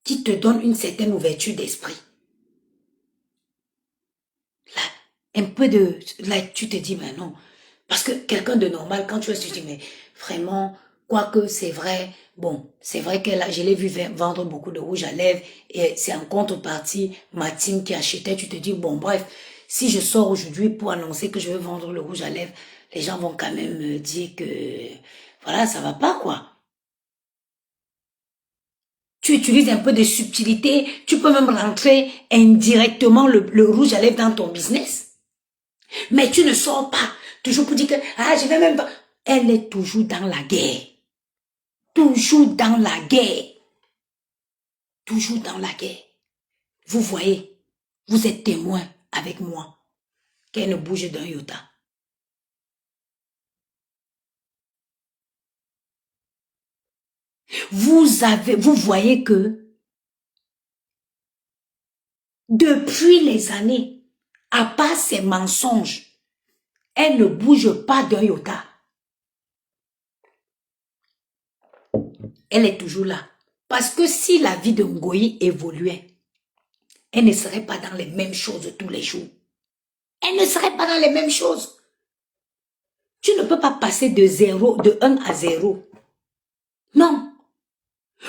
qui te donne une certaine ouverture d'esprit. Là, un peu de... Là, tu te dis, mais non. Parce que quelqu'un de normal, quand tu vas, tu te dis, mais vraiment, Quoique, c'est vrai, bon, c'est vrai que là, je l'ai vu vendre beaucoup de rouge à lèvres et c'est en contrepartie ma team qui achetait. Tu te dis, bon, bref, si je sors aujourd'hui pour annoncer que je veux vendre le rouge à lèvres, les gens vont quand même me dire que, voilà, ça va pas, quoi. Tu utilises un peu de subtilité, tu peux même rentrer indirectement le rouge à lèvres dans ton business. Mais tu ne sors pas, toujours pour dire que, ah, je vais même pas. Elle est toujours dans la guerre. Toujours dans la guerre. Toujours dans la guerre. Vous voyez, vous êtes témoin avec moi qu'elle ne bouge d'un iota. Vous voyez que depuis les années, à part ses mensonges, elle ne bouge pas d'un iota. Elle est toujours là. Parce que si la vie de Ngoyi évoluait, elle ne serait pas dans les mêmes choses tous les jours. Elle ne serait pas dans les mêmes choses. Tu ne peux pas passer de 1 à 0. Non.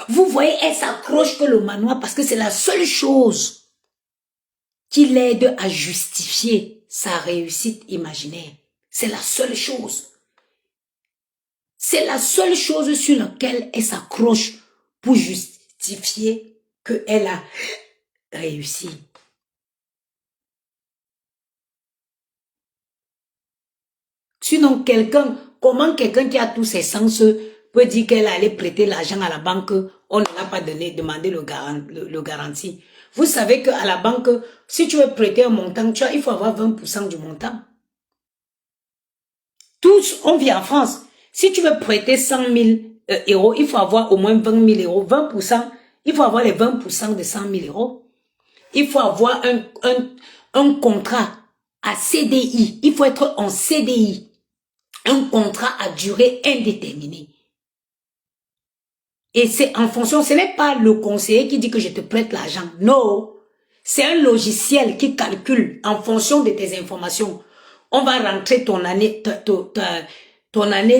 Vous voyez, elle s'accroche que le manoir parce que c'est la seule chose qui l'aide à justifier sa réussite imaginaire. C'est la seule chose. C'est la seule chose sur laquelle elle s'accroche pour justifier qu'elle a réussi. Sinon, comment quelqu'un qui a tous ses sens peut dire qu'elle allait prêter l'argent à la banque, on ne l'a pas demandé le garantie. Vous savez qu'à la banque, si tu veux prêter un montant, il faut avoir 20% du montant. Tous, on vit en France. Si tu veux prêter 100 000 euros, il faut avoir au moins 20 000 euros. 20%, il faut avoir les 20% de 100 000 euros. Il faut avoir un contrat à CDI. Il faut être en CDI. Un contrat à durée indéterminée. Et c'est en fonction, ce n'est pas le conseiller qui dit que je te prête l'argent. Non. C'est un logiciel qui calcule en fonction de tes informations. On va rentrer ton année,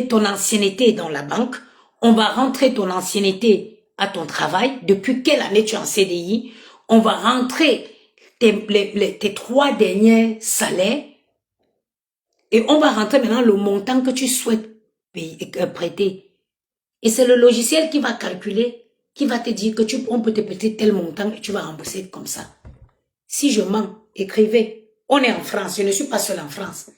ton ancienneté dans la banque. On va rentrer ton ancienneté à ton travail. Depuis quelle année tu es en CDI? On va rentrer tes 3 derniers salaires. Et on va rentrer maintenant le montant que tu souhaites prêter. Et c'est le logiciel qui va calculer, qui va te dire que on peut te prêter tel montant et tu vas rembourser comme ça. Si je mens, écrivez. On est en France, je ne suis pas seule en France.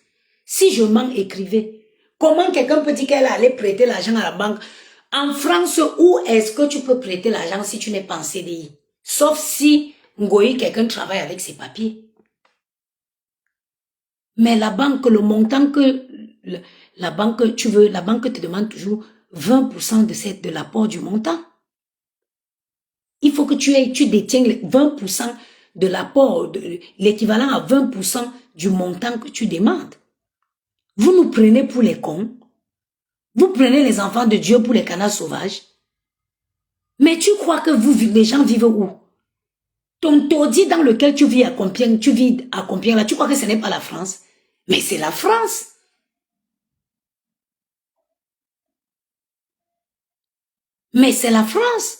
Si je mens, écrivez. Comment quelqu'un peut dire qu'elle allait prêter l'argent à la banque? En France, où est-ce que tu peux prêter l'argent si tu n'es pas en CDI? Sauf si, Ngoyi, quelqu'un travaille avec ses papiers. Mais la banque, le montant que la banque te demande toujours 20% de l'apport du montant. Il faut que tu détiens 20% de l'apport, l'équivalent à 20% du montant que tu demandes. Vous nous prenez pour les cons. Vous prenez les enfants de Dieu pour les canards sauvages. Mais tu crois que les gens vivent où? Ton taudis dans lequel tu vis à Compiègne, là, tu crois que ce n'est pas la France? Mais c'est la France. Mais c'est la France.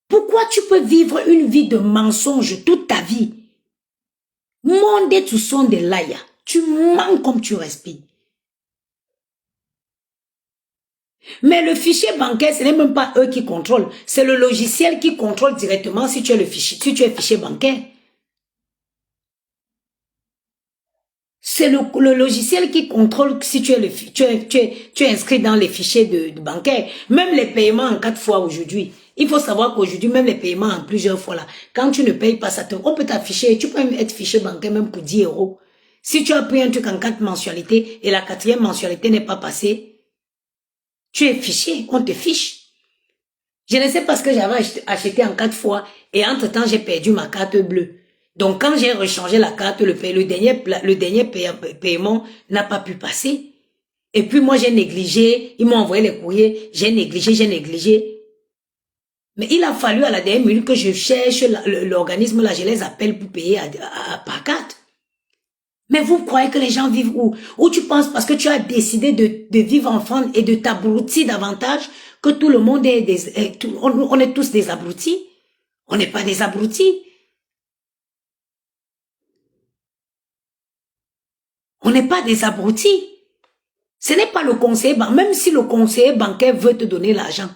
Pourquoi tu peux vivre une vie de mensonge toute ta vie? Monde et tout son de laïa. Tu mens comme tu respires. Mais le fichier bancaire, ce n'est même pas eux qui contrôlent. C'est le logiciel qui contrôle directement si tu es fichier bancaire. C'est le logiciel qui contrôle si tu es inscrit dans les fichiers de bancaire. Même les paiements en 4 fois aujourd'hui. Il faut savoir qu'aujourd'hui, même les paiements en plusieurs fois là, quand tu ne payes pas ça, on peut t'afficher, tu peux même être fiché bancaire même pour 10 euros. Si tu as pris un truc en 4 mensualités et la 4e mensualité n'est pas passée, tu es fiché, on te fiche. Je ne sais pas ce que j'avais acheté en 4 fois et entre-temps, j'ai perdu ma carte bleue. Donc, quand j'ai rechangé la carte, le dernier paiement n'a pas pu passer. Et puis, moi, j'ai négligé. Ils m'ont envoyé les courriers. J'ai négligé. Mais il a fallu à la dernière minute que je cherche l'organisme là, je les appelle pour payer par carte. Mais vous croyez que les gens vivent où? Ou tu penses parce que tu as décidé de vivre en France et de t'abrutir davantage que tout le monde est on est tous des abrutis? On n'est pas des abrutis. On n'est pas des abrutis. Ce n'est pas le conseiller bancaire, même si le conseiller bancaire veut te donner l'argent.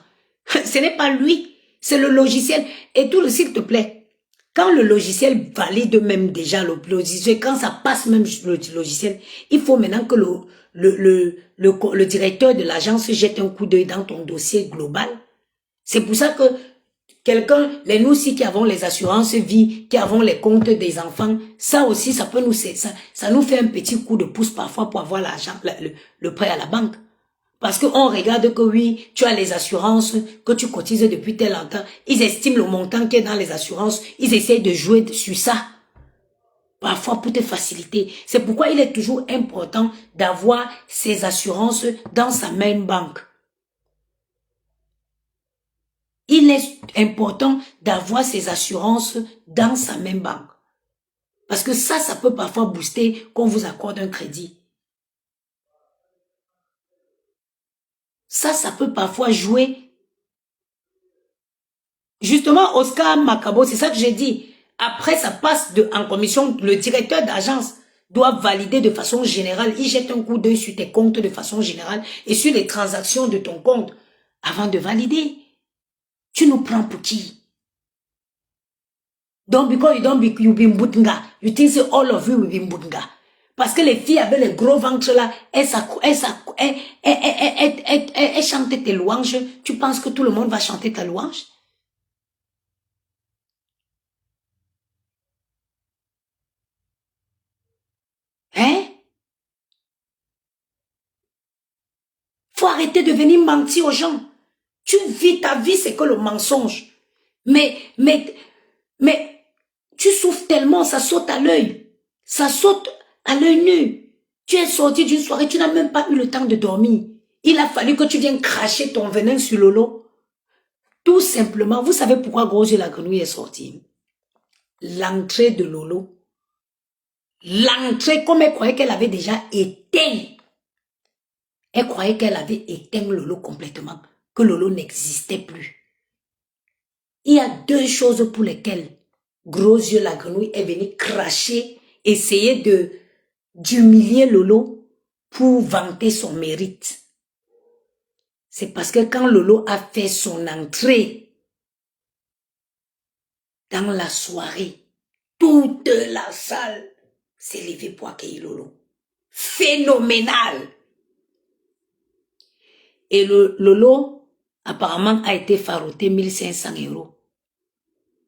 Ce n'est pas lui, c'est le logiciel. Et tout le s'il te plaît, quand le logiciel valide même déjà le logiciel, quand ça passe même le logiciel, il faut maintenant que le directeur de l'agence jette un coup d'œil dans ton dossier global. C'est pour ça que nous aussi qui avons les assurances vie, qui avons les comptes des enfants, ça aussi, ça peut ça nous fait un petit coup de pouce parfois pour avoir l'argent, le prêt à la banque. Parce qu'on regarde que oui, tu as les assurances, que tu cotises depuis tel longtemps. Ils estiment le montant qui est dans les assurances. Ils essayent de jouer sur ça. Parfois pour te faciliter. C'est pourquoi il est toujours important d'avoir ces assurances dans sa main banque. Il est important d'avoir ces assurances dans sa main banque. Parce que ça peut parfois booster qu'on vous accorde un crédit. Ça peut parfois jouer. Justement, Oscar Macabo, c'est ça que j'ai dit. Après, ça passe en commission. Le directeur d'agence doit valider de façon générale. Il jette un coup d'œil sur tes comptes de façon générale et sur les transactions de ton compte avant de valider. Tu nous prends pour qui? Donc, because you don't be, you be mbutnga, you think say all of you will be mbutnga. Parce que les filles avec les gros ventres là, elles chantent tes louanges. Tu penses que tout le monde va chanter ta louange? Hein? Faut arrêter de venir mentir aux gens. Tu vis ta vie, c'est que le mensonge. Mais, tu souffres tellement, ça saute à l'œil. Ça saute à l'œil nu. Tu es sorti d'une soirée, tu n'as même pas eu le temps de dormir. Il a fallu que tu viennes cracher ton venin sur Lolo. Tout simplement, vous savez pourquoi Gros Yeux la grenouille est sortie? L'entrée de Lolo. L'entrée, comme elle croyait qu'elle avait déjà éteint. Elle croyait qu'elle avait éteint Lolo complètement. Que Lolo n'existait plus. Il y a deux choses pour lesquelles Gros Yeux la grenouille est venu cracher, essayer d'humilier Lolo pour vanter son mérite. C'est parce que quand Lolo a fait son entrée dans la soirée, toute la salle s'est levée pour accueillir Lolo. Phénoménal! Et Lolo, apparemment, a été faroté 1500 €.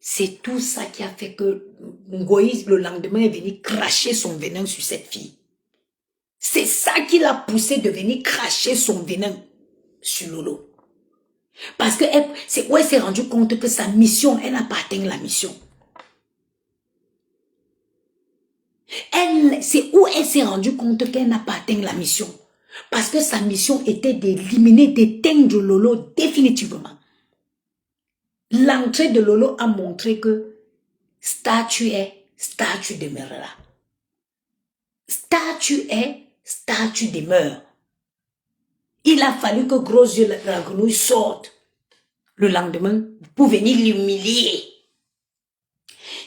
C'est tout ça qui a fait que Ngoïse, le lendemain, est venu cracher son venin sur cette fille. C'est ça qui l'a poussé de venir cracher son venin sur Lolo. Parce que c'est où elle s'est rendue compte que sa mission, elle n'a pas atteint la mission. C'est où elle s'est rendue compte qu'elle n'a pas atteint la mission. Parce que sa mission était d'éliminer, d'éteindre Lolo définitivement. L'entrée de Lolo a montré que statue est, statue demeurera. Statue est, statue demeure. Il a fallu que Gros Yeux la grenouille sorte le lendemain pour venir l'humilier.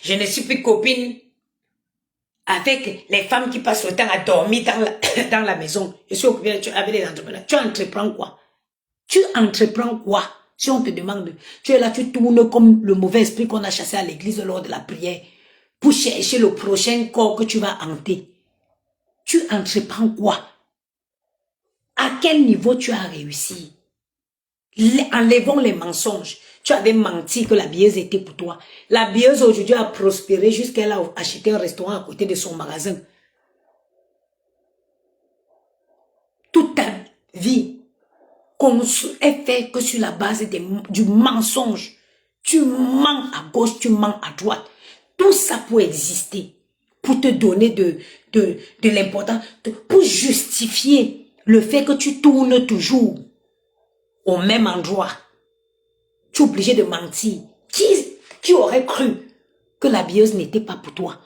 Je ne suis plus copine avec les femmes qui passent le temps à dormir dans la maison. Je suis occupée avec les entrepreneurs. Tu entreprends quoi? Tu entreprends quoi? Si on te demande, tu es là, tu tournes comme le mauvais esprit qu'on a chassé à l'église lors de la prière pour chercher le prochain corps que tu vas hanter. Tu entreprends quoi? À quel niveau tu as réussi? Enlevons les mensonges. Tu avais menti que la bieuse était pour toi. La bieuse aujourd'hui a prospéré jusqu'à elle a acheté un restaurant à côté de son magasin. Toute ta vie est faite que sur la base du mensonge. Tu mens à gauche, tu mens à droite. Tout ça pour exister, pour te donner de l'importance, pour justifier le fait que tu tournes toujours au même endroit. Tu es obligé de mentir. Qui aurait cru que la bieuse n'était pas pour toi?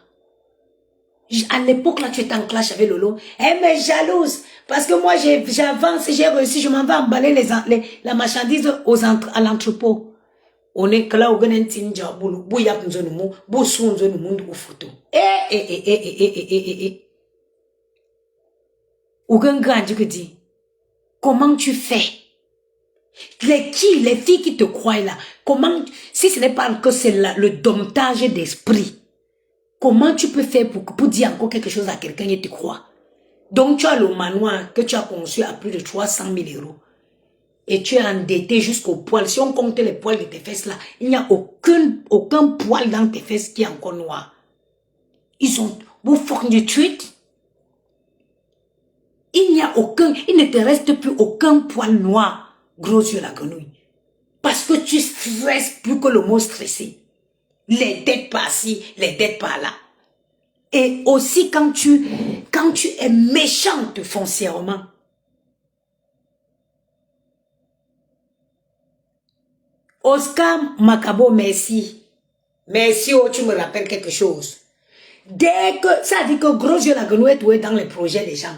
À l'époque, là, tu étais en clash avec Lolo. Elle m'est jalouse. Parce que moi, j'avance, j'ai réussi, je m'en vais emballer la marchandise à l'entrepôt. On est là, on gagne un tinja, bouillap nzonumu, bousou nzonumu, ou photo. Ou grand Dieu que dit, comment tu fais? Les filles qui te croient là, comment, si ce n'est pas que c'est le domptage d'esprit, comment tu peux faire pour dire encore quelque chose à quelqu'un et te croire? Donc tu as le manoir que tu as conçu à plus de 300 000 euros. Et tu es endetté jusqu'au poil. Si on compte les poils de tes fesses là, il n'y a aucun poil dans tes fesses qui est encore noir. Vous font du tweet. Il ne te reste plus aucun poil noir, gros yeux la grenouille. Parce que tu stresses plus que le mot stressé. Les dettes par-ci, les dettes par-là. Et aussi quand tu es méchante foncièrement. Oscar Macabo, merci. Merci, oh, tu me rappelles quelque chose. Dès que, ça dit que gros yeux la grenouille est dans les projets des gens.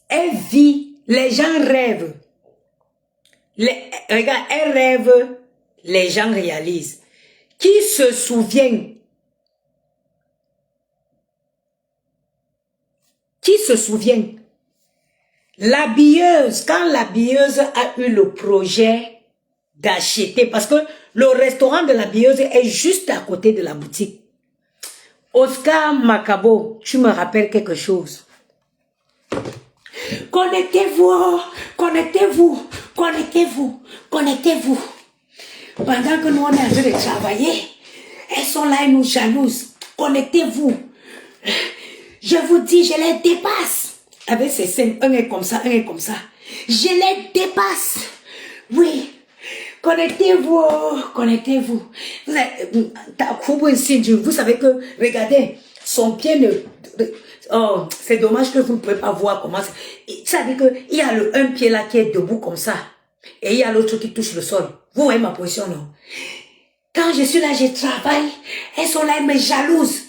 Elle vit, les gens rêvent. Regarde, elle rêve, les gens réalisent. Qui se souvient? Qui se souvient? L'habilleuse, quand l'habilleuse a eu le projet d'acheter, parce que le restaurant de l'habilleuse est juste à côté de la boutique. Oscar Macabo, tu me rappelles quelque chose. Connectez-vous, connectez-vous, connectez-vous, connectez-vous. Pendant que nous on est en train de travailler, elles sont là et nous jalousent. Connectez-vous. Je vous dis, je les dépasse. Avec ces scènes, un est comme ça, un est comme ça. Je les dépasse. Oui. Connectez-vous, connectez-vous. Vous savez que, regardez, son pied ne... Oh, c'est dommage que vous ne pouvez pas voir comment c'est. Ça veut dire qu'il y a un pied là qui est debout comme ça. Et il y a l'autre qui touche le sol. Vous voyez ma position, non? Quand je suis là, je travaille. Elles sont là, elles me jalousent.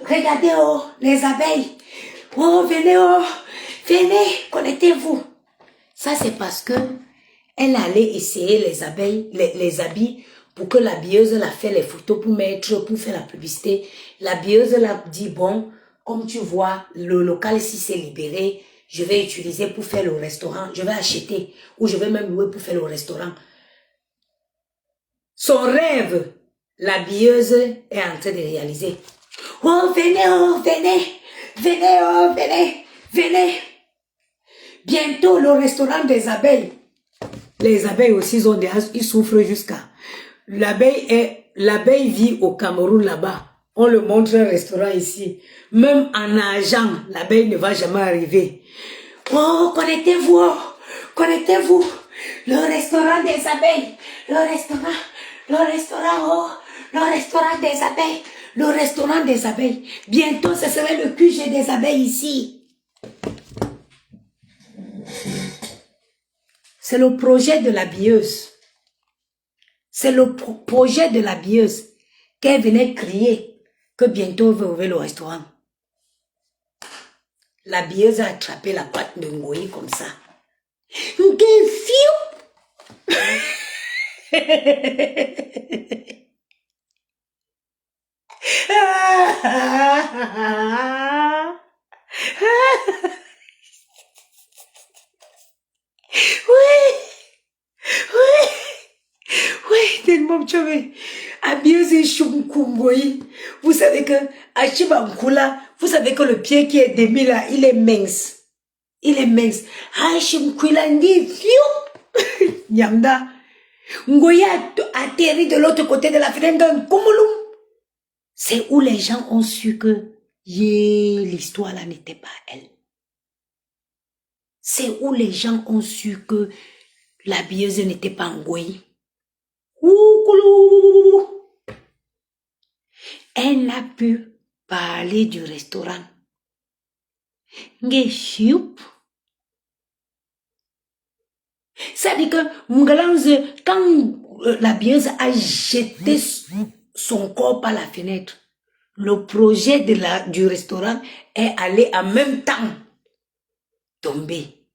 Regardez, oh, les abeilles. Oh, venez, connectez-vous. Ça, c'est parce que elle allait essayer les abeilles, les habits pour que l'habilleuse la fait les photos pour faire la publicité. L'habilleuse l'a dit, bon, comme tu vois, le local ici s'est libéré, je vais utiliser pour faire le restaurant, je vais acheter ou je vais même louer pour faire le restaurant. Son rêve, l'habilleuse est en train de réaliser. Oh, venez, venez, oh, venez, venez. Bientôt, le restaurant des abeilles. Les abeilles aussi, ils souffrent jusqu'à... L'abeille vit au Cameroun là-bas. On le montre un restaurant ici. Même en argent, l'abeille ne va jamais arriver. Oh, connectez-vous, oh, connectez-vous. Le restaurant des abeilles. Le restaurant, oh, le restaurant des abeilles. Le restaurant des abeilles. Bientôt, ce serait le QG des abeilles ici. C'est le projet de l'habilleuse. C'est le projet de l'habilleuse qu'elle venait crier que bientôt on va ouvrir le restaurant. L'habilleuse a attrapé la patte de Ngoï comme ça. Oui, tellement tu habilleuse et choumkoumboï. Vous savez que Achibankula, vous savez que le pied qui est demi là, il est mince. Il est mince. Achimkwila ndi fiou. Nyamda. Ngoya atterri de l'autre côté de la fenêtre d'un Kumulum. C'est où les gens ont su que l'histoire là n'était pas elle. C'est où les gens ont su que l'habilleuse n'était pas Ngoyi. Elle n'a pu parler du restaurant. Ça dit que Mgalanze, quand l'habilleuse a jeté son corps par la fenêtre, le projet du restaurant est allé en même temps tomber.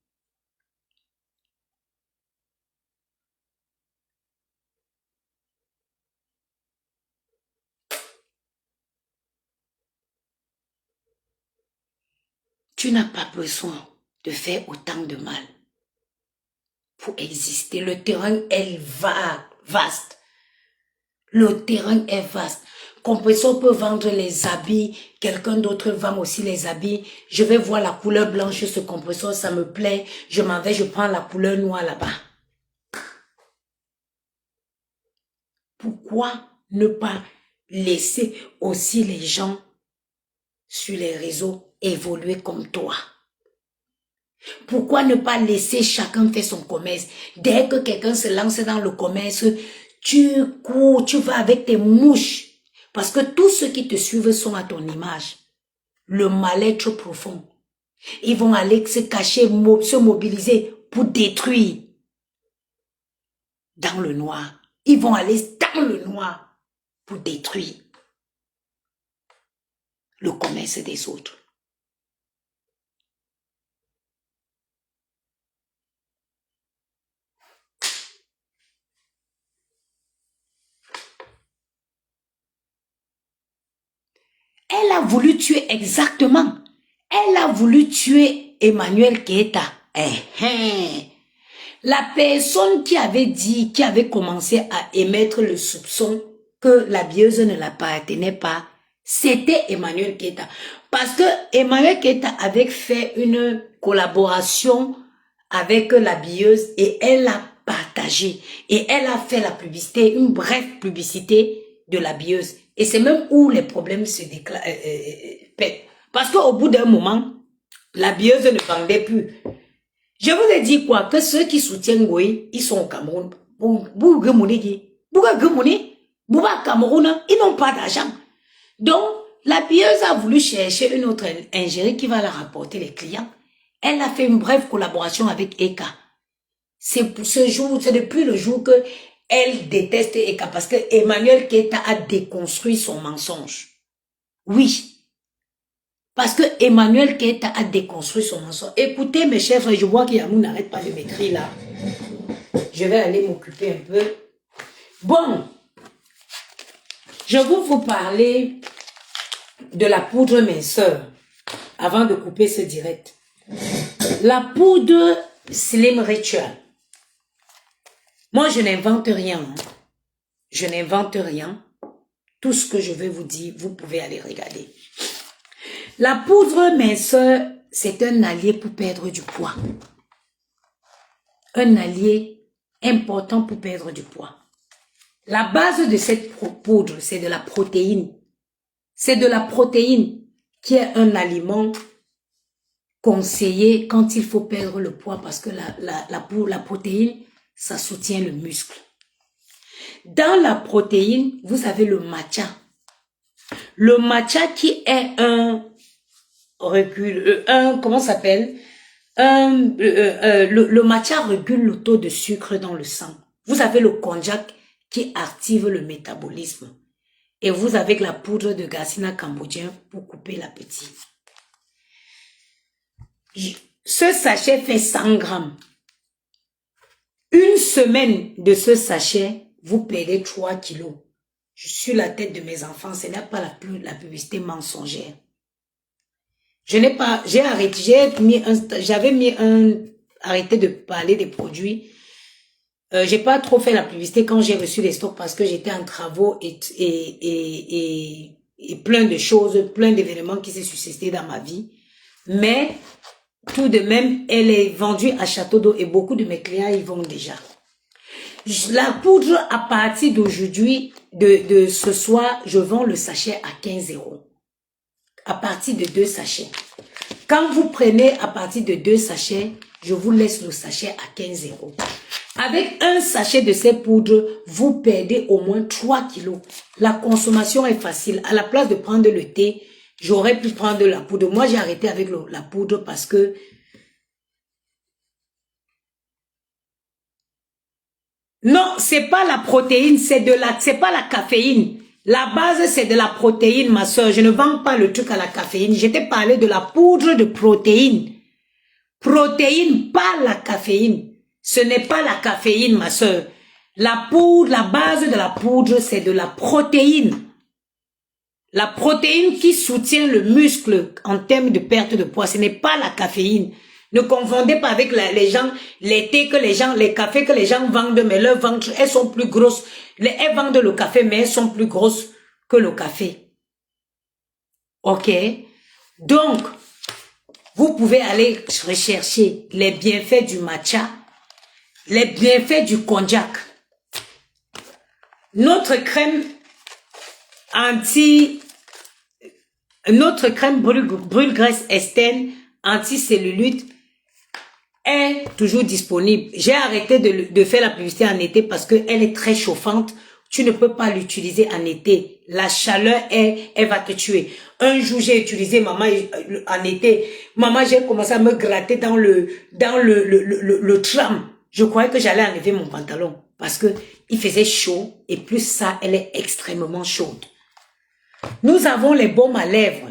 Tu n'as pas besoin de faire autant de mal pour exister. Le terrain est vaste. Le terrain est vaste. Compressor peut vendre les habits, quelqu'un d'autre vend aussi les habits. Je vais voir la couleur blanche sur ce compressor, ça me plaît. Je m'en vais, je prends la couleur noire là-bas. Pourquoi ne pas laisser aussi les gens sur les réseaux évoluer comme toi? Pourquoi ne pas laisser chacun faire son commerce? Dès que quelqu'un se lance dans le commerce, tu cours, tu vas avec tes mouches. Parce que tous ceux qui te suivent sont à ton image. Le mal-être profond. Ils vont aller se cacher, se mobiliser pour détruire. Dans le noir. Ils vont aller dans le noir pour détruire le commerce des autres. Elle a voulu tuer exactement. Elle a voulu tuer Emmanuel Keita. La personne qui avait dit, qui avait commencé à émettre le soupçon que la bieuse ne l'appartenait pas, c'était Emmanuel Keita. Parce que Emmanuel Keita avait fait une collaboration avec la bieuse et elle l'a partagé. Et elle a fait la publicité, une brève publicité de la bieuse. Et c'est même où les problèmes se déclarent. Parce qu'au bout d'un moment, la bieuse ne vendait plus. Je vous ai dit quoi? Que ceux qui soutiennent Goï, ils sont au Cameroun. Cameroun, ils n'ont pas d'argent. Donc, la bieuse a voulu chercher une autre ingénierie qui va la rapporter les clients. Elle a fait une brève collaboration avec Eka. C'est pour ce jour, c'est depuis le jour que elle déteste Eka parce que Emmanuel Keita a déconstruit son mensonge. Oui. Parce que Emmanuel Keita a déconstruit son mensonge. Écoutez mes chers frères, je vois qu'Yamou n'arrête pas de m'écrire là. Je vais aller m'occuper un peu. Bon, je vais vous parler de la poudre minceur avant de couper ce direct. La poudre Slim Ritual. Moi, je n'invente rien. Hein. Je n'invente rien. Tout ce que je vais vous dire, vous pouvez aller regarder. La poudre minceur, c'est un allié pour perdre du poids. Un allié important pour perdre du poids. La base de cette poudre, c'est de la protéine. C'est de la protéine qui est un aliment conseillé quand il faut perdre le poids parce que la protéine, ça soutient le muscle. Dans la protéine, vous avez le matcha. Le matcha qui est comment ça s'appelle? Le matcha régule le taux de sucre dans le sang. Vous avez le konjac qui active le métabolisme. Et vous avez la poudre de Garcinia cambodgien pour couper l'appétit. Ce sachet fait 100 grammes. Une semaine de ce sachet, vous perdez 3 kilos. Je suis la tête de mes enfants, ce n'est pas la publicité mensongère. Je n'ai pas, j'ai arrêté, arrêté de parler des produits. J'ai pas trop fait la publicité quand j'ai reçu les stocks parce que j'étais en travaux et plein de choses, plein d'événements qui s'est suscité dans ma vie. Mais, tout de même, elle est vendue à Château d'Eau et beaucoup de mes clients y vont déjà. La poudre, à partir d'aujourd'hui, de ce soir, je vends le sachet à 15 €. À partir de 2 sachets. Quand vous prenez à partir de 2 sachets, je vous laisse le sachet à 15 €. Avec un sachet de ces poudres, vous perdez au moins 3 kilos. La consommation est facile. À la place de prendre le thé, j'aurais pu prendre la poudre. Moi, j'ai arrêté avec la poudre parce que non, c'est pas la protéine, c'est pas la caféine La base, c'est de la protéine, ma soeur. Je ne vends pas le truc à la caféine. Je t'ai parlé de la poudre de protéine. Protéine, pas la caféine. Ce n'est pas la caféine, ma soeur. La poudre, la base de la poudre, c'est de la protéine. La protéine qui soutient le muscle en termes de perte de poids, ce n'est pas la caféine. Ne confondez pas avec les gens, les thés que les gens, les cafés que les gens vendent, mais leur ventre, elles sont plus grosses. Elles vendent le café, mais elles sont plus grosses que le café. Ok? Donc, vous pouvez aller rechercher les bienfaits du matcha, les bienfaits du konjac. Notre crème brûle-graisse externe anti-cellulite est toujours disponible. J'ai arrêté de faire la publicité en été parce qu'elle est très chauffante. Tu ne peux pas l'utiliser en été. La chaleur, elle va te tuer. Un jour, j'ai utilisé maman en été. Maman, j'ai commencé à me gratter dans le tram. Je croyais que j'allais enlever mon pantalon parce que il faisait chaud et plus ça, elle est extrêmement chaude. Nous avons les baumes à lèvres.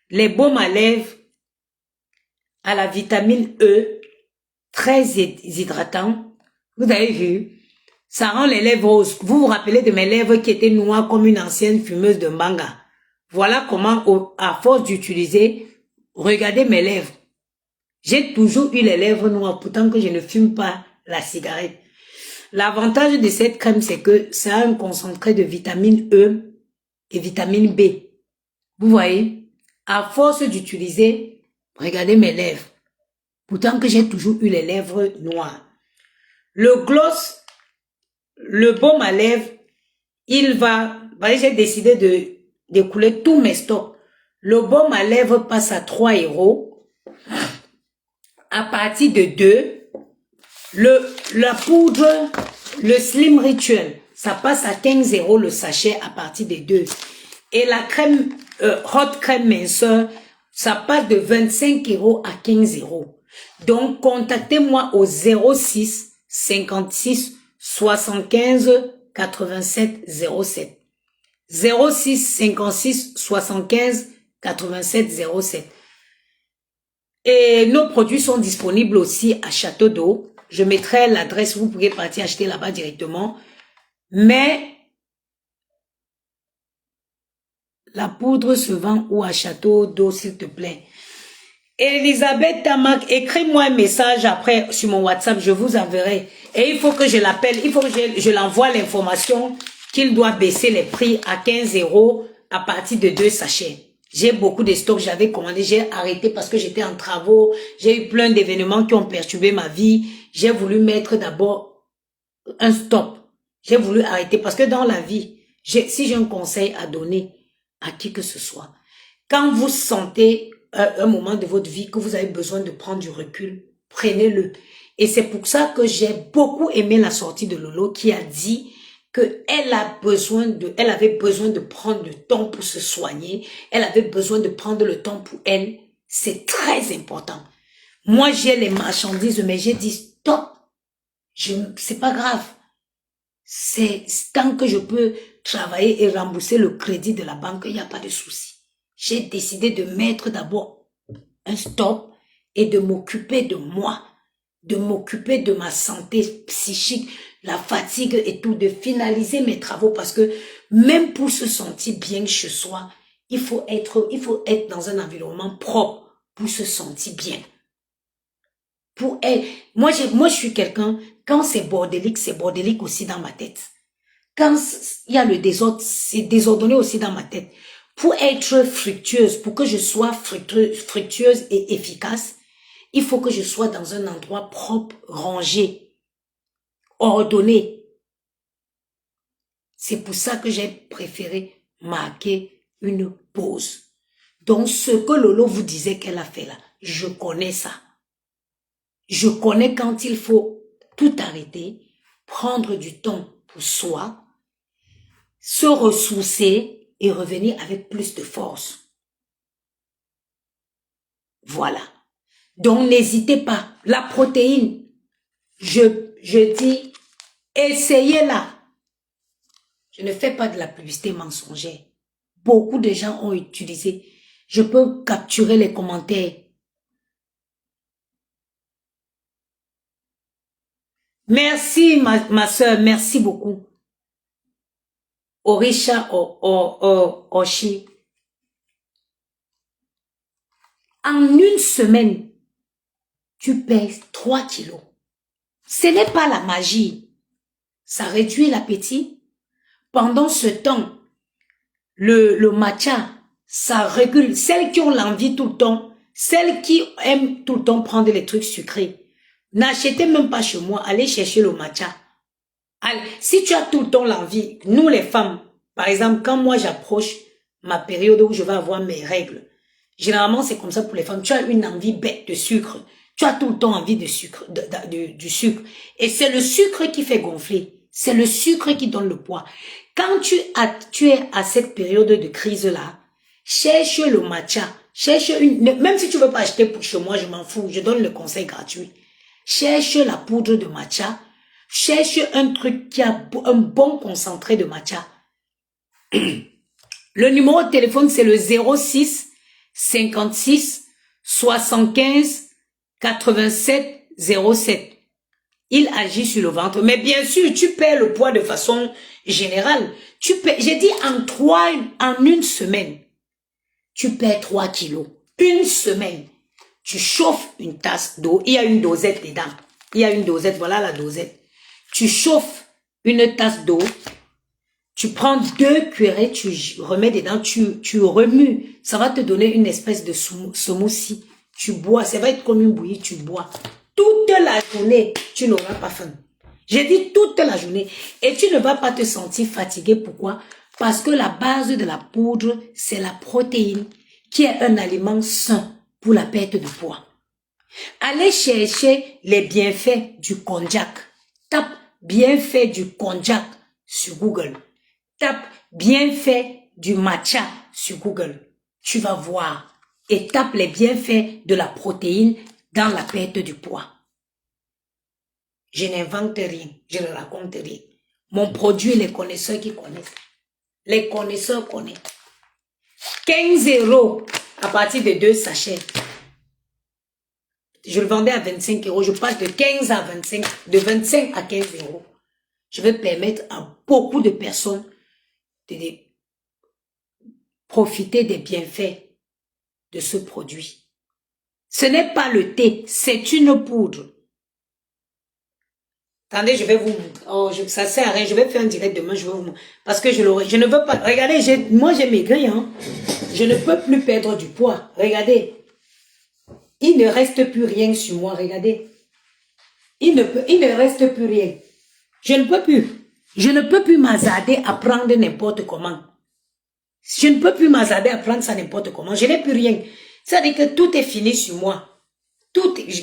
Les baumes à lèvres à la vitamine E, très hydratant. Vous avez vu? Ça rend les lèvres roses. Vous vous rappelez de mes lèvres qui étaient noires comme une ancienne fumeuse de mbanga. Voilà comment, à force d'utiliser, regardez mes lèvres. J'ai toujours eu les lèvres noires, pourtant que je ne fume pas la cigarette. L'avantage de cette crème, c'est que ça a un concentré de vitamine E et vitamine B. Vous voyez? À force d'utiliser, regardez mes lèvres. Pourtant que j'ai toujours eu les lèvres noires. Le gloss, le baume à lèvres, j'ai décidé d'écouler tous mes stocks. Le baume à lèvres passe à 3 €. À partir de 2, la poudre, le Slim Ritual, ça passe à 15 € le sachet à partir de 2. Et la crème, hot crème minceur, ça passe de 25 € à 15 €. Donc, contactez-moi au 06 56 75 87 07. 06 56 75 87 07. Et nos produits sont disponibles aussi à Château d'Eau. Je mettrai l'adresse, vous pouvez partir acheter là-bas directement. Mais la poudre se vend où à Château d'Eau, s'il te plaît? Elisabeth Tamac, écris-moi un message après sur mon WhatsApp, je vous enverrai. Et il faut que je l'appelle, il faut que je l'envoie l'information qu'il doit baisser les prix à 15 € à partir de 2 sachets. J'ai beaucoup de stocks, j'avais commandé, j'ai arrêté parce que j'étais en travaux, j'ai eu plein d'événements qui ont perturbé ma vie. J'ai voulu mettre d'abord un stop. J'ai voulu arrêter parce que dans la vie, si j'ai un conseil à donner à qui que ce soit, quand vous sentez un moment de votre vie que vous avez besoin de prendre du recul, prenez-le. Et c'est pour ça que j'ai beaucoup aimé la sortie de Lolo qui a dit qu'elle avait besoin de prendre le temps pour se soigner. Elle avait besoin de prendre le temps pour elle. C'est très important. Moi, j'ai les marchandises, mais j'ai dit stop. C'est pas grave. C'est tant que je peux travailler et rembourser le crédit de la banque, il n'y a pas de souci. J'ai décidé de mettre d'abord un stop et de m'occuper de moi, de m'occuper de ma santé psychique, la fatigue et tout, de finaliser mes travaux parce que même pour se sentir bien chez soi, il faut être dans un environnement propre pour se sentir bien. Moi je suis quelqu'un, quand c'est bordélique aussi dans ma tête. Quand il y a le désordre, c'est désordonné aussi dans ma tête. Pour être fructueuse, pour que je sois fructueuse et efficace, il faut que je sois dans un endroit propre, rangé, ordonné. C'est pour ça que j'ai préféré marquer une pause. Donc, ce que Lolo vous disait qu'elle a fait là, je connais ça. Je connais quand il faut tout arrêter, prendre du temps pour soi, se ressourcer et revenir avec plus de force. Voilà. Donc, n'hésitez pas. La protéine, je dis, essayez-la. Je ne fais pas de la publicité mensongère. Beaucoup de gens ont utilisé. Je peux capturer les commentaires. Merci, ma soeur. Merci beaucoup. Orisha Oshi. En une semaine, tu pèses 3 kilos. Ce n'est pas la magie. Ça réduit l'appétit. Pendant ce temps, le matcha, ça régule. Celles qui ont l'envie tout le temps, celles qui aiment tout le temps prendre les trucs sucrés, n'achetez même pas chez moi, allez chercher le matcha. Allez, si tu as tout le temps l'envie, nous les femmes, par exemple, quand moi j'approche ma période où je vais avoir mes règles, généralement c'est comme ça pour les femmes, tu as une envie bête de sucre, tu as tout le temps envie de sucre, du sucre, et c'est le sucre qui fait gonfler, c'est le sucre qui donne le poids. Quand tu es à cette période de crise-là, cherche le matcha, même si tu veux pas acheter pour chez moi, je m'en fous, je donne le conseil gratuit. Cherche la poudre de matcha, cherche un truc qui a un bon concentré de matcha. Le numéro de téléphone, c'est le 06 56 75 87 07. Il agit sur le ventre. Mais bien sûr, tu perds le poids de façon générale. J'ai dit en une semaine, tu perds 3 kilos. Une semaine. Tu chauffes une tasse d'eau. Il y a une dosette dedans. Il y a une dosette. Voilà la dosette. Tu chauffes une tasse d'eau. Tu prends 2 cuillerées, tu remets dedans, tu remues. Ça va te donner une espèce de smoothie. Tu bois. Ça va être comme une bouillie. Tu bois. Toute la journée, tu n'auras pas faim. J'ai dit toute la journée. Et tu ne vas pas te sentir fatigué. Pourquoi? Parce que la base de la poudre, c'est la protéine, qui est un aliment sain pour la perte de poids. Allez chercher les bienfaits du konjac. Tape bienfaits du konjac sur Google. Tape bienfaits du matcha sur Google. Tu vas voir. Et tape les bienfaits de la protéine dans la perte du poids. Je n'invente rien, je ne raconte rien. Mon produit, les connaisseurs qui connaissent. Les connaisseurs connaissent. 15 € à partir de 2 sachets. Je le vendais à 25 €. Je passe de 15 à 25, de 25 à 15 €. Je vais permettre à beaucoup de personnes de profiter des bienfaits de ce produit. Ce n'est pas le thé, c'est une poudre. Attendez, je vais vous... Oh, ça sert à rien, je vais faire un direct demain, je vais vous... Parce que je ne veux pas... Regardez, moi j'ai maigri, hein. Je ne peux plus perdre du poids. Regardez. Il ne reste plus rien sur moi, regardez. Il ne reste plus rien. Je ne peux plus. Je ne peux plus m'hasarder à prendre n'importe comment. Je ne peux plus m'hasarder à prendre ça n'importe comment. Je n'ai plus rien. Ça veut dire que tout est fini sur moi.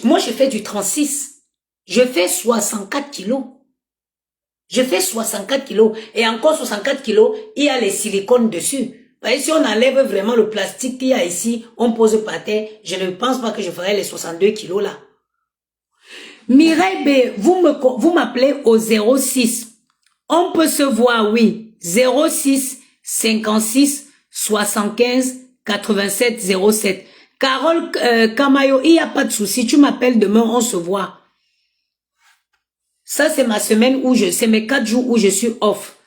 Moi, je fais du 36. Je fais 64 kilos. Je fais 64 kilos. Et encore 64 kilos, il y a les silicones dessus. Vous voyez, si on enlève vraiment le plastique qu'il y a ici, on pose par terre, je ne pense pas que je ferai les 62 kilos là. Mireille B, vous m'appelez au 06. On peut se voir, oui. 06 56 75 87 07. Carole Kamayo, il n'y a pas de souci. Tu m'appelles demain, on se voit. Ça, c'est ma semaine où c'est mes 4 jours où je suis off.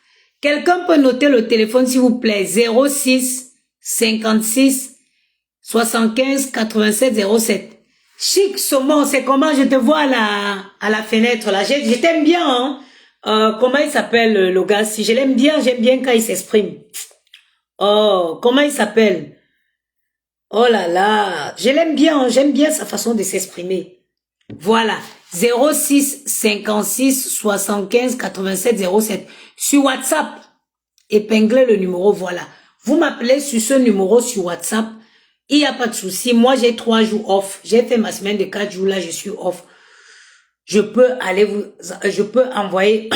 Quelqu'un peut noter le téléphone, s'il vous plaît. 06 56 75 87 07. Chic Saumon, c'est comment je te vois à la fenêtre là. Je t'aime bien, hein. Comment il s'appelle le gars? Si je l'aime bien, j'aime bien quand il s'exprime. Oh, comment il s'appelle? Oh là là, je l'aime bien, hein. J'aime bien sa façon de s'exprimer. Voilà. 06 56 75 87 07. Sur WhatsApp, épinglez le numéro, voilà. Vous m'appelez sur ce numéro sur WhatsApp. Il n'y a pas de souci. Moi, j'ai 3 jours off. J'ai fait ma semaine de 4 jours là, je suis off. Je peux envoyer,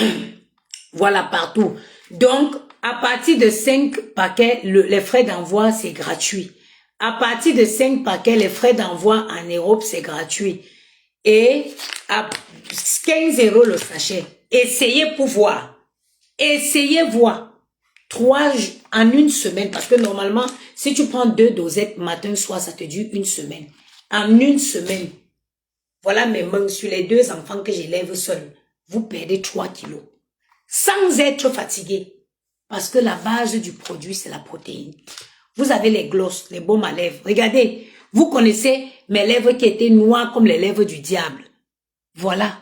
voilà, partout. Donc, à partir de 5 paquets, les frais d'envoi, c'est gratuit. À partir de 5 paquets, les frais d'envoi en Europe, c'est gratuit. Et à 15 € le sachet. Essayez pour voir. Essayez voir. En une semaine, parce que normalement, si tu prends 2 dosettes matin, soir, ça te dure une semaine. En une semaine, voilà mes mains sur les 2 enfants que j'élève seul. Vous perdez 3 kilos. Sans être fatigué. Parce que la base du produit, c'est la protéine. Vous avez les glosses, les baumes à lèvres. Regardez, vous connaissez mes lèvres qui étaient noires comme les lèvres du diable. Voilà.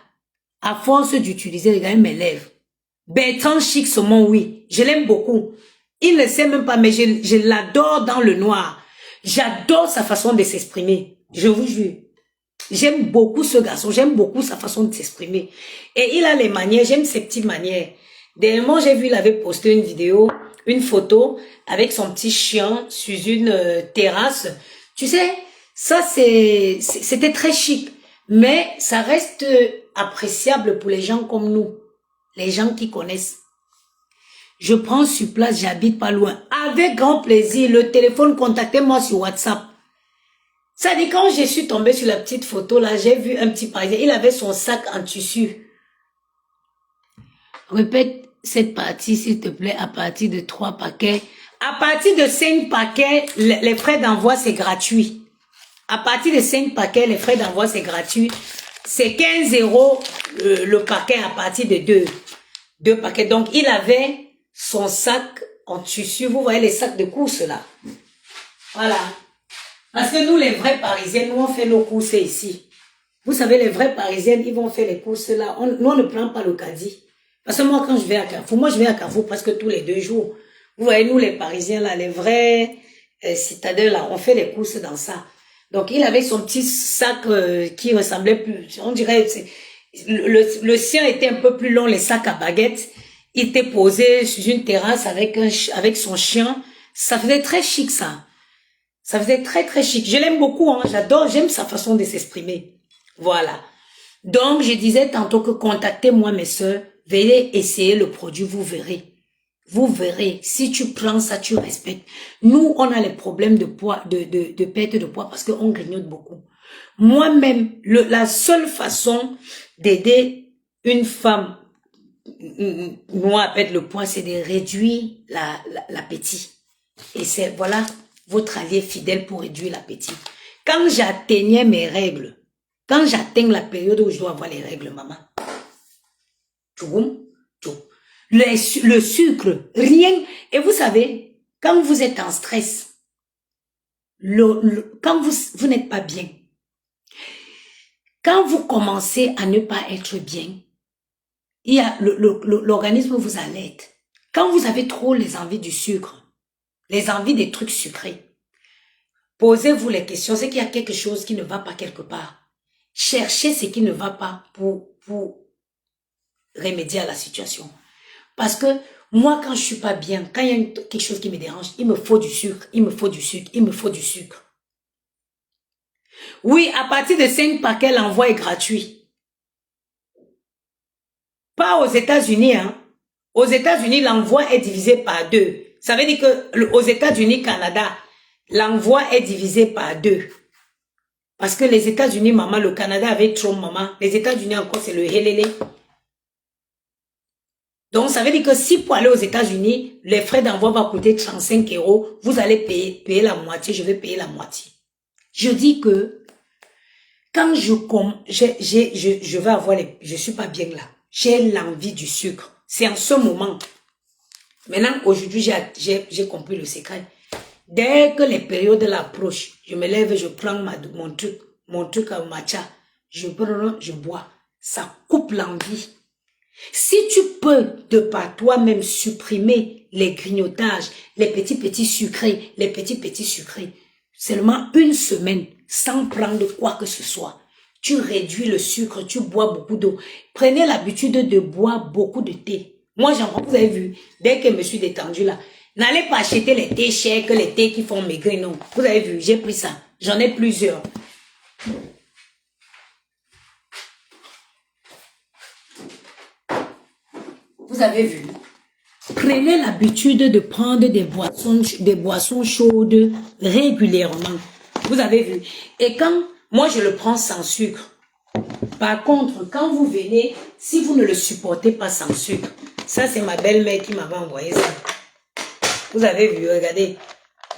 À force d'utiliser, regardez mes lèvres. Bertrand Chic Saumon, oui. Je l'aime beaucoup. Il ne sait même pas, mais je l'adore dans le noir. J'adore sa façon de s'exprimer. Je vous jure. J'aime beaucoup ce garçon. J'aime beaucoup sa façon de s'exprimer. Et il a les manières. J'aime ses petites manières. Dernièrement, j'ai vu, il avait posté une vidéo, une photo avec son petit chien sur une terrasse. Tu sais, ça c'était très chic. Mais ça reste appréciable pour les gens comme nous. Les gens qui connaissent. Je prends sur place, j'habite pas loin. Avec grand plaisir, le téléphone, contactez-moi sur WhatsApp. Ça dit, quand je suis tombée sur la petite photo là, j'ai vu un petit Parisien. Il avait son sac en tissu. Répète cette partie, s'il te plaît, à partir de 3 paquets. À partir de 5 paquets, les frais d'envoi, c'est gratuit. À partir de 5 paquets, les frais d'envoi, c'est gratuit. C'est 15 € le paquet à partir de 2 paquets. Donc, il avait son sac en tissu. Vous voyez les sacs de course là. Voilà. Parce que nous, les vrais Parisiens, nous, on fait nos courses ici. Vous savez, les vrais Parisiens, ils vont faire les courses là. Nous, on ne prend pas le caddie. Parce que moi, quand je vais à Carrefour, je vais à Carrefour presque tous les 2 jours. Vous voyez, nous, les Parisiens là, les vrais citadins là, on fait les courses dans ça. Donc, il avait son petit sac qui ressemblait plus, on dirait, le sien était un peu plus long, les sacs à baguettes. Il était posé sur une terrasse avec son chien. Ça faisait très chic, ça. Ça faisait très, très chic. Je l'aime beaucoup, hein. J'adore, j'aime sa façon de s'exprimer. Voilà. Donc, je disais tantôt que contactez-moi, mes sœurs. Veuillez essayer le produit, vous verrez. Vous verrez, si tu prends ça, tu respectes. Nous, on a les problèmes de poids, de perte de poids parce qu'on grignote beaucoup. Moi-même, la seule façon d'aider une femme noire à perdre le poids, c'est de réduire l'appétit. Et c'est, voilà, votre allié fidèle pour réduire l'appétit. Quand j'atteignais mes règles, quand j'atteins la période où je dois avoir les règles, maman, le sucre, rien. Et vous savez, quand vous êtes en stress, quand vous n'êtes pas bien, quand vous commencez à ne pas être bien, il y a l'organisme vous alerte. Quand vous avez trop les envies du sucre, les envies des trucs sucrés, posez-vous les questions. C'est qu'il y a quelque chose qui ne va pas quelque part. Cherchez ce qui ne va pas pour remédier à la situation. Parce que moi, quand je suis pas bien, quand il y a quelque chose qui me dérange, il me faut du sucre, il me faut du sucre, il me faut du sucre. Oui, à partir de 5 paquets, l'envoi est gratuit. Pas aux États-Unis, hein. Aux États-Unis, l'envoi est divisé par 2. Ça veut dire que aux États-Unis, Canada, l'envoi est divisé par 2. Parce que les États-Unis, maman, le Canada avec Trump, maman, les États-Unis encore, c'est le helele. Donc, ça veut dire que si pour aller aux États-Unis, les frais d'envoi vont coûter 35 €, vous allez payer la moitié, je vais payer la moitié. Je dis que quand je vais avoir je suis pas bien là. J'ai l'envie du sucre. C'est en ce moment. Maintenant, aujourd'hui, j'ai compris le secret. Dès que les périodes l'approchent, je me lève, je prends mon truc à matcha. Je prends, je bois. Ça coupe l'envie. Si tu peux, de par toi-même, supprimer les grignotages, les petits sucrés, seulement une semaine, sans prendre quoi que ce soit, tu réduis le sucre, tu bois beaucoup d'eau. Prenez l'habitude de boire beaucoup de thé. Moi, j'en prends, vous avez vu, dès que je me suis détendue là, n'allez pas acheter les thés chers, que les thés qui font maigrir, non. Vous avez vu, j'ai pris ça. J'en ai plusieurs. Vous avez vu. Prenez l'habitude de prendre des boissons chaudes régulièrement. Vous avez vu. Et quand, moi je le prends sans sucre. Par contre, quand vous venez, si vous ne le supportez pas sans sucre, ça c'est ma belle-mère qui m'avait envoyé ça. Vous avez vu, regardez.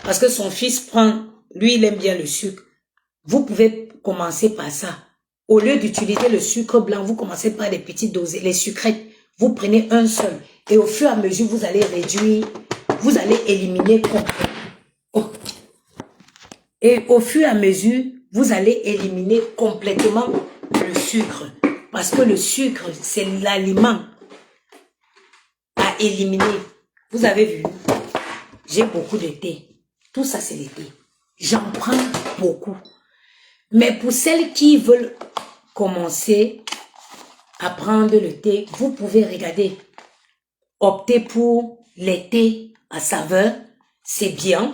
Parce que son fils prend, lui, il aime bien le sucre. Vous pouvez commencer par ça. Au lieu d'utiliser le sucre blanc, vous commencez par des petites doses, les sucrètes. Vous prenez un seul. Et au fur et à mesure, vous allez réduire, vous allez éliminer complètement. Oh. Et au fur et à mesure, vous allez éliminer complètement le sucre. Parce que le sucre, c'est l'aliment à éliminer. Vous avez vu, j'ai beaucoup de thé. Tout ça, c'est le thé. J'en prends beaucoup. Mais pour celles qui veulent commencer à prendre le thé, vous pouvez regarder. Opter pour les thés à saveur, c'est bien.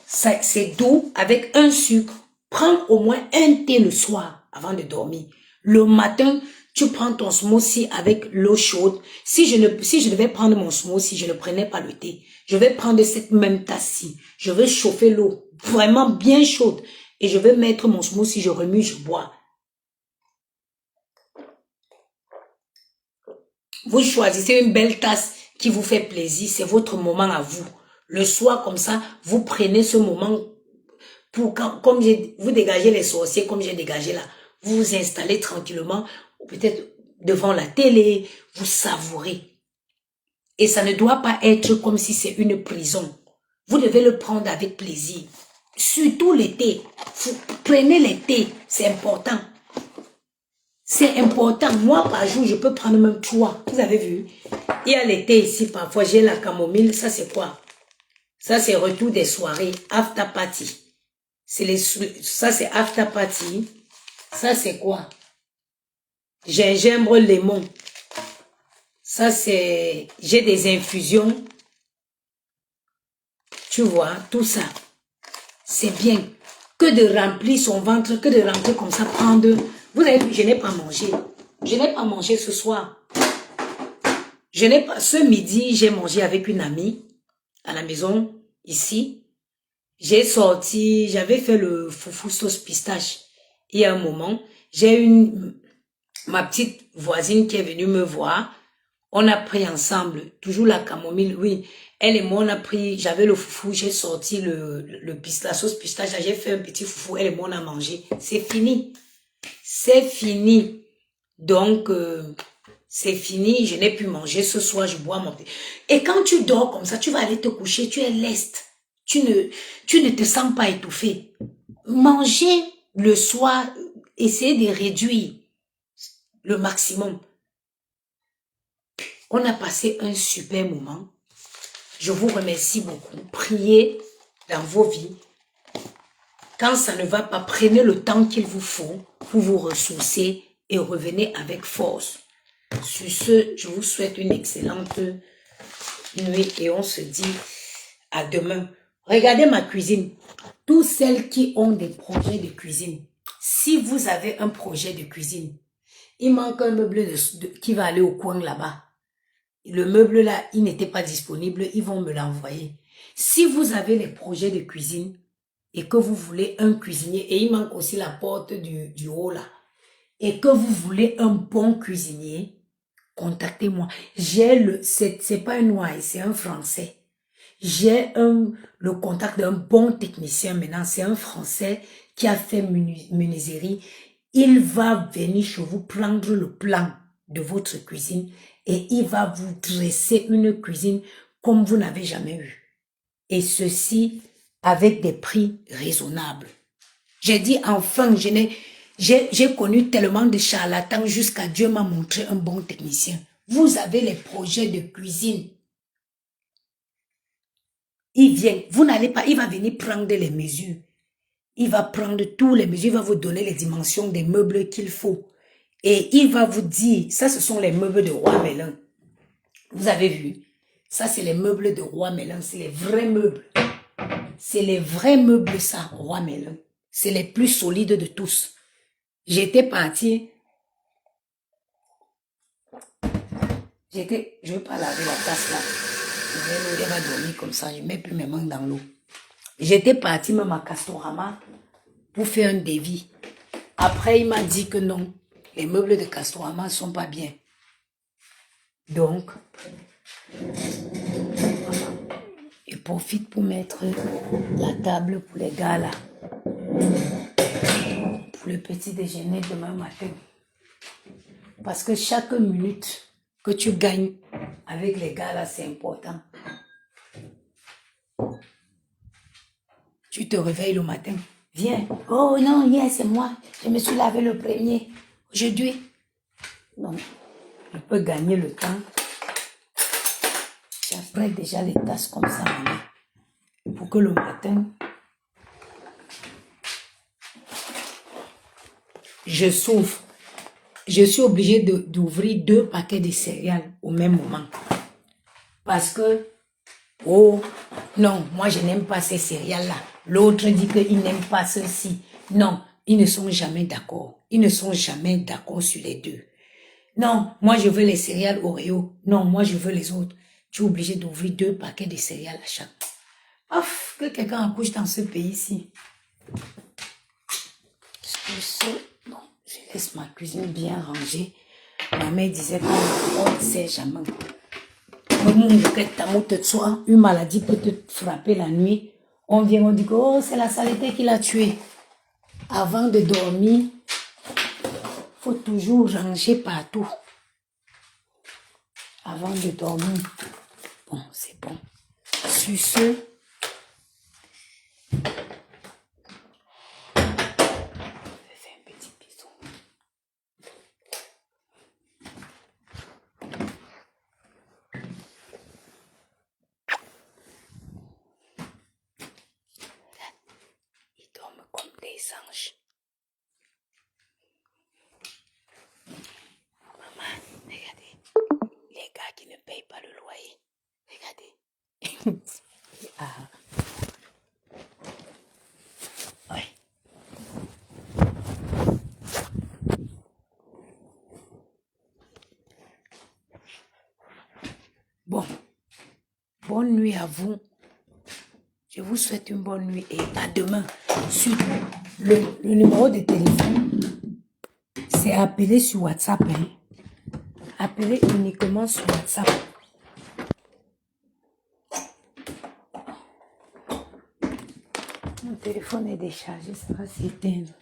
C'est doux avec un sucre. Prends au moins un thé le soir avant de dormir. Le matin, tu prends ton smoothie avec l'eau chaude. Si je devais prendre mon smoothie, je ne prenais pas le thé. Je vais prendre cette même tasse-ci. Je vais chauffer l'eau vraiment bien chaude. Et je vais mettre mon smoothie, je remue, je bois. Vous choisissez une belle tasse qui vous fait plaisir. C'est votre moment à vous. Le soir, comme ça, vous prenez ce moment pour comme vous dégagez les sorciers, comme j'ai dégagé là. Vous vous installez tranquillement, peut-être devant la télé, vous savourez. Et ça ne doit pas être comme si c'est une prison. Vous devez le prendre avec plaisir. Surtout l'été. Prenez l'été, c'est important. C'est important. Moi, par jour, je peux prendre même 3. Vous avez vu? Il y a l'été ici, parfois, j'ai la camomille. Ça, c'est quoi? Ça, c'est retour des soirées. After party. Ça, c'est after party. Ça, c'est quoi? Gingembre, lemon. Ça, c'est... J'ai des infusions. Tu vois, tout ça. C'est bien. Que de remplir son ventre, que de remplir comme ça, prendre... Vous avez vu, je n'ai pas mangé. Je n'ai pas mangé ce soir. Ce midi, j'ai mangé avec une amie à la maison, ici. J'ai sorti, j'avais fait le foufou sauce pistache. Il y a un moment, j'ai ma petite voisine qui est venue me voir. On a pris ensemble, toujours la camomille, oui. Elle et moi, on a pris, j'avais le foufou, j'ai sorti la sauce pistache, j'ai fait un petit foufou, elle et moi, on a mangé. C'est fini. C'est fini. Donc, c'est fini, je n'ai plus mangé. Ce soir, je bois mon thé. Et quand tu dors comme ça, tu vas aller te coucher, tu es leste. Tu ne te sens pas étouffé. Manger le soir, essayez de réduire le maximum. On a passé un super moment. Je vous remercie beaucoup. Priez dans vos vies. Quand ça ne va pas, prenez le temps qu'il vous faut pour vous ressourcer et revenez avec force. Sur ce, je vous souhaite une excellente nuit et on se dit à demain. Regardez ma cuisine. Toutes celles qui ont des projets de cuisine, si vous avez un projet de cuisine, il manque un meuble qui va aller au coin là-bas. Le meuble là, il n'était pas disponible, ils vont me l'envoyer. Si vous avez les projets de cuisine et que vous voulez un cuisinier, et il manque aussi la porte du haut là, et que vous voulez un bon cuisinier, contactez-moi. C'est pas un noir, c'est un français. J'ai le contact d'un bon technicien maintenant, c'est un français qui a fait menuiserie. Il va venir chez vous prendre le plan de votre cuisine et il va vous dresser une cuisine comme vous n'avez jamais eu. Et ceci avec des prix raisonnables. J'ai dit enfin, j'ai connu tellement de charlatans jusqu'à Dieu m'a montré un bon technicien. Vous avez les projets de cuisine. Il vient, vous n'allez pas, il va venir prendre les mesures. Il va prendre tous les mesures, il va vous donner les dimensions des meubles qu'il faut. Et il va vous dire, ça ce sont les meubles de Roi Merlin. Vous avez vu? Ça c'est les meubles de Roi Merlin, c'est les vrais meubles. C'est les vrais meubles ça, Roi Merlin. C'est les plus solides de tous. J'étais partie. Je ne veux pas laver la tasse là. Elle va dormir comme ça, je ne mets plus mes mains dans l'eau. J'étais partie même à Castorama pour faire un devis. Après, il m'a dit que non, les meubles de Castorama ne sont pas bien. Donc, Je profite pour mettre la table pour les gars là. Pour le petit déjeuner demain matin. Parce que chaque minute que tu gagnes avec les gars là, c'est important. Tu te réveilles le matin. Viens. Oh non, hier c'est moi. Je me suis lavé le premier. Aujourd'hui. Non. Je peux gagner le temps. J'apprête déjà les tasses comme ça maintenant. Pour que le matin, je souffre. Je suis obligée d'ouvrir 2 paquets de céréales au même moment. Parce que, oh, non, moi je n'aime pas ces céréales-là. L'autre dit qu'il n'aime pas ceci. Non, ils ne sont jamais d'accord. Ils ne sont jamais d'accord sur les deux. Non, moi je veux les céréales Oreo. Non, moi je veux les autres. Tu es obligé d'ouvrir 2 paquets de céréales à chaque. Ouf, que quelqu'un accouche dans ce pays-ci. Bon, je laisse ma cuisine bien rangée. Ma mère disait qu'on ne sait jamais. Une maladie peut te frapper la nuit. On vient, on dit que oh, c'est la saleté qui l'a tué. Avant de dormir, il faut toujours ranger partout. Avant de dormir. Bon, c'est bon. Sur ce, comme des anges. Maman, regardez. Les gars qui ne payent pas le loyer. Regardez. Ah. Ouais. Bon. Bonne nuit à vous. Je vous souhaite une bonne nuit et à demain. Sur le numéro de téléphone, c'est appelé sur WhatsApp. Hein. Appelez uniquement sur WhatsApp. Mon téléphone est déchargé, ça va s'éteindre.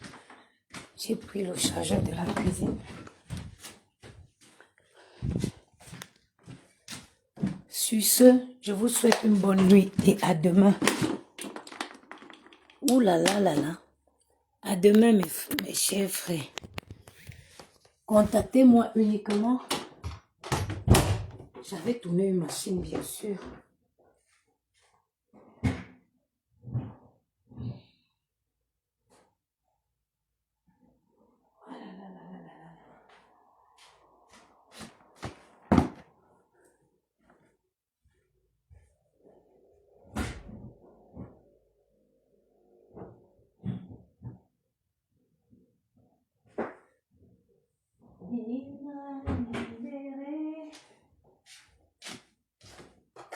J'ai pris le chargeur de la cuisine. Sur ce, je vous souhaite une bonne nuit et à demain. Ouh là là là là. À demain, mes chers frères. Contactez-moi uniquement. J'avais tourné une machine, bien sûr.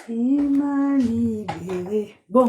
Il m'a libéré. Bon.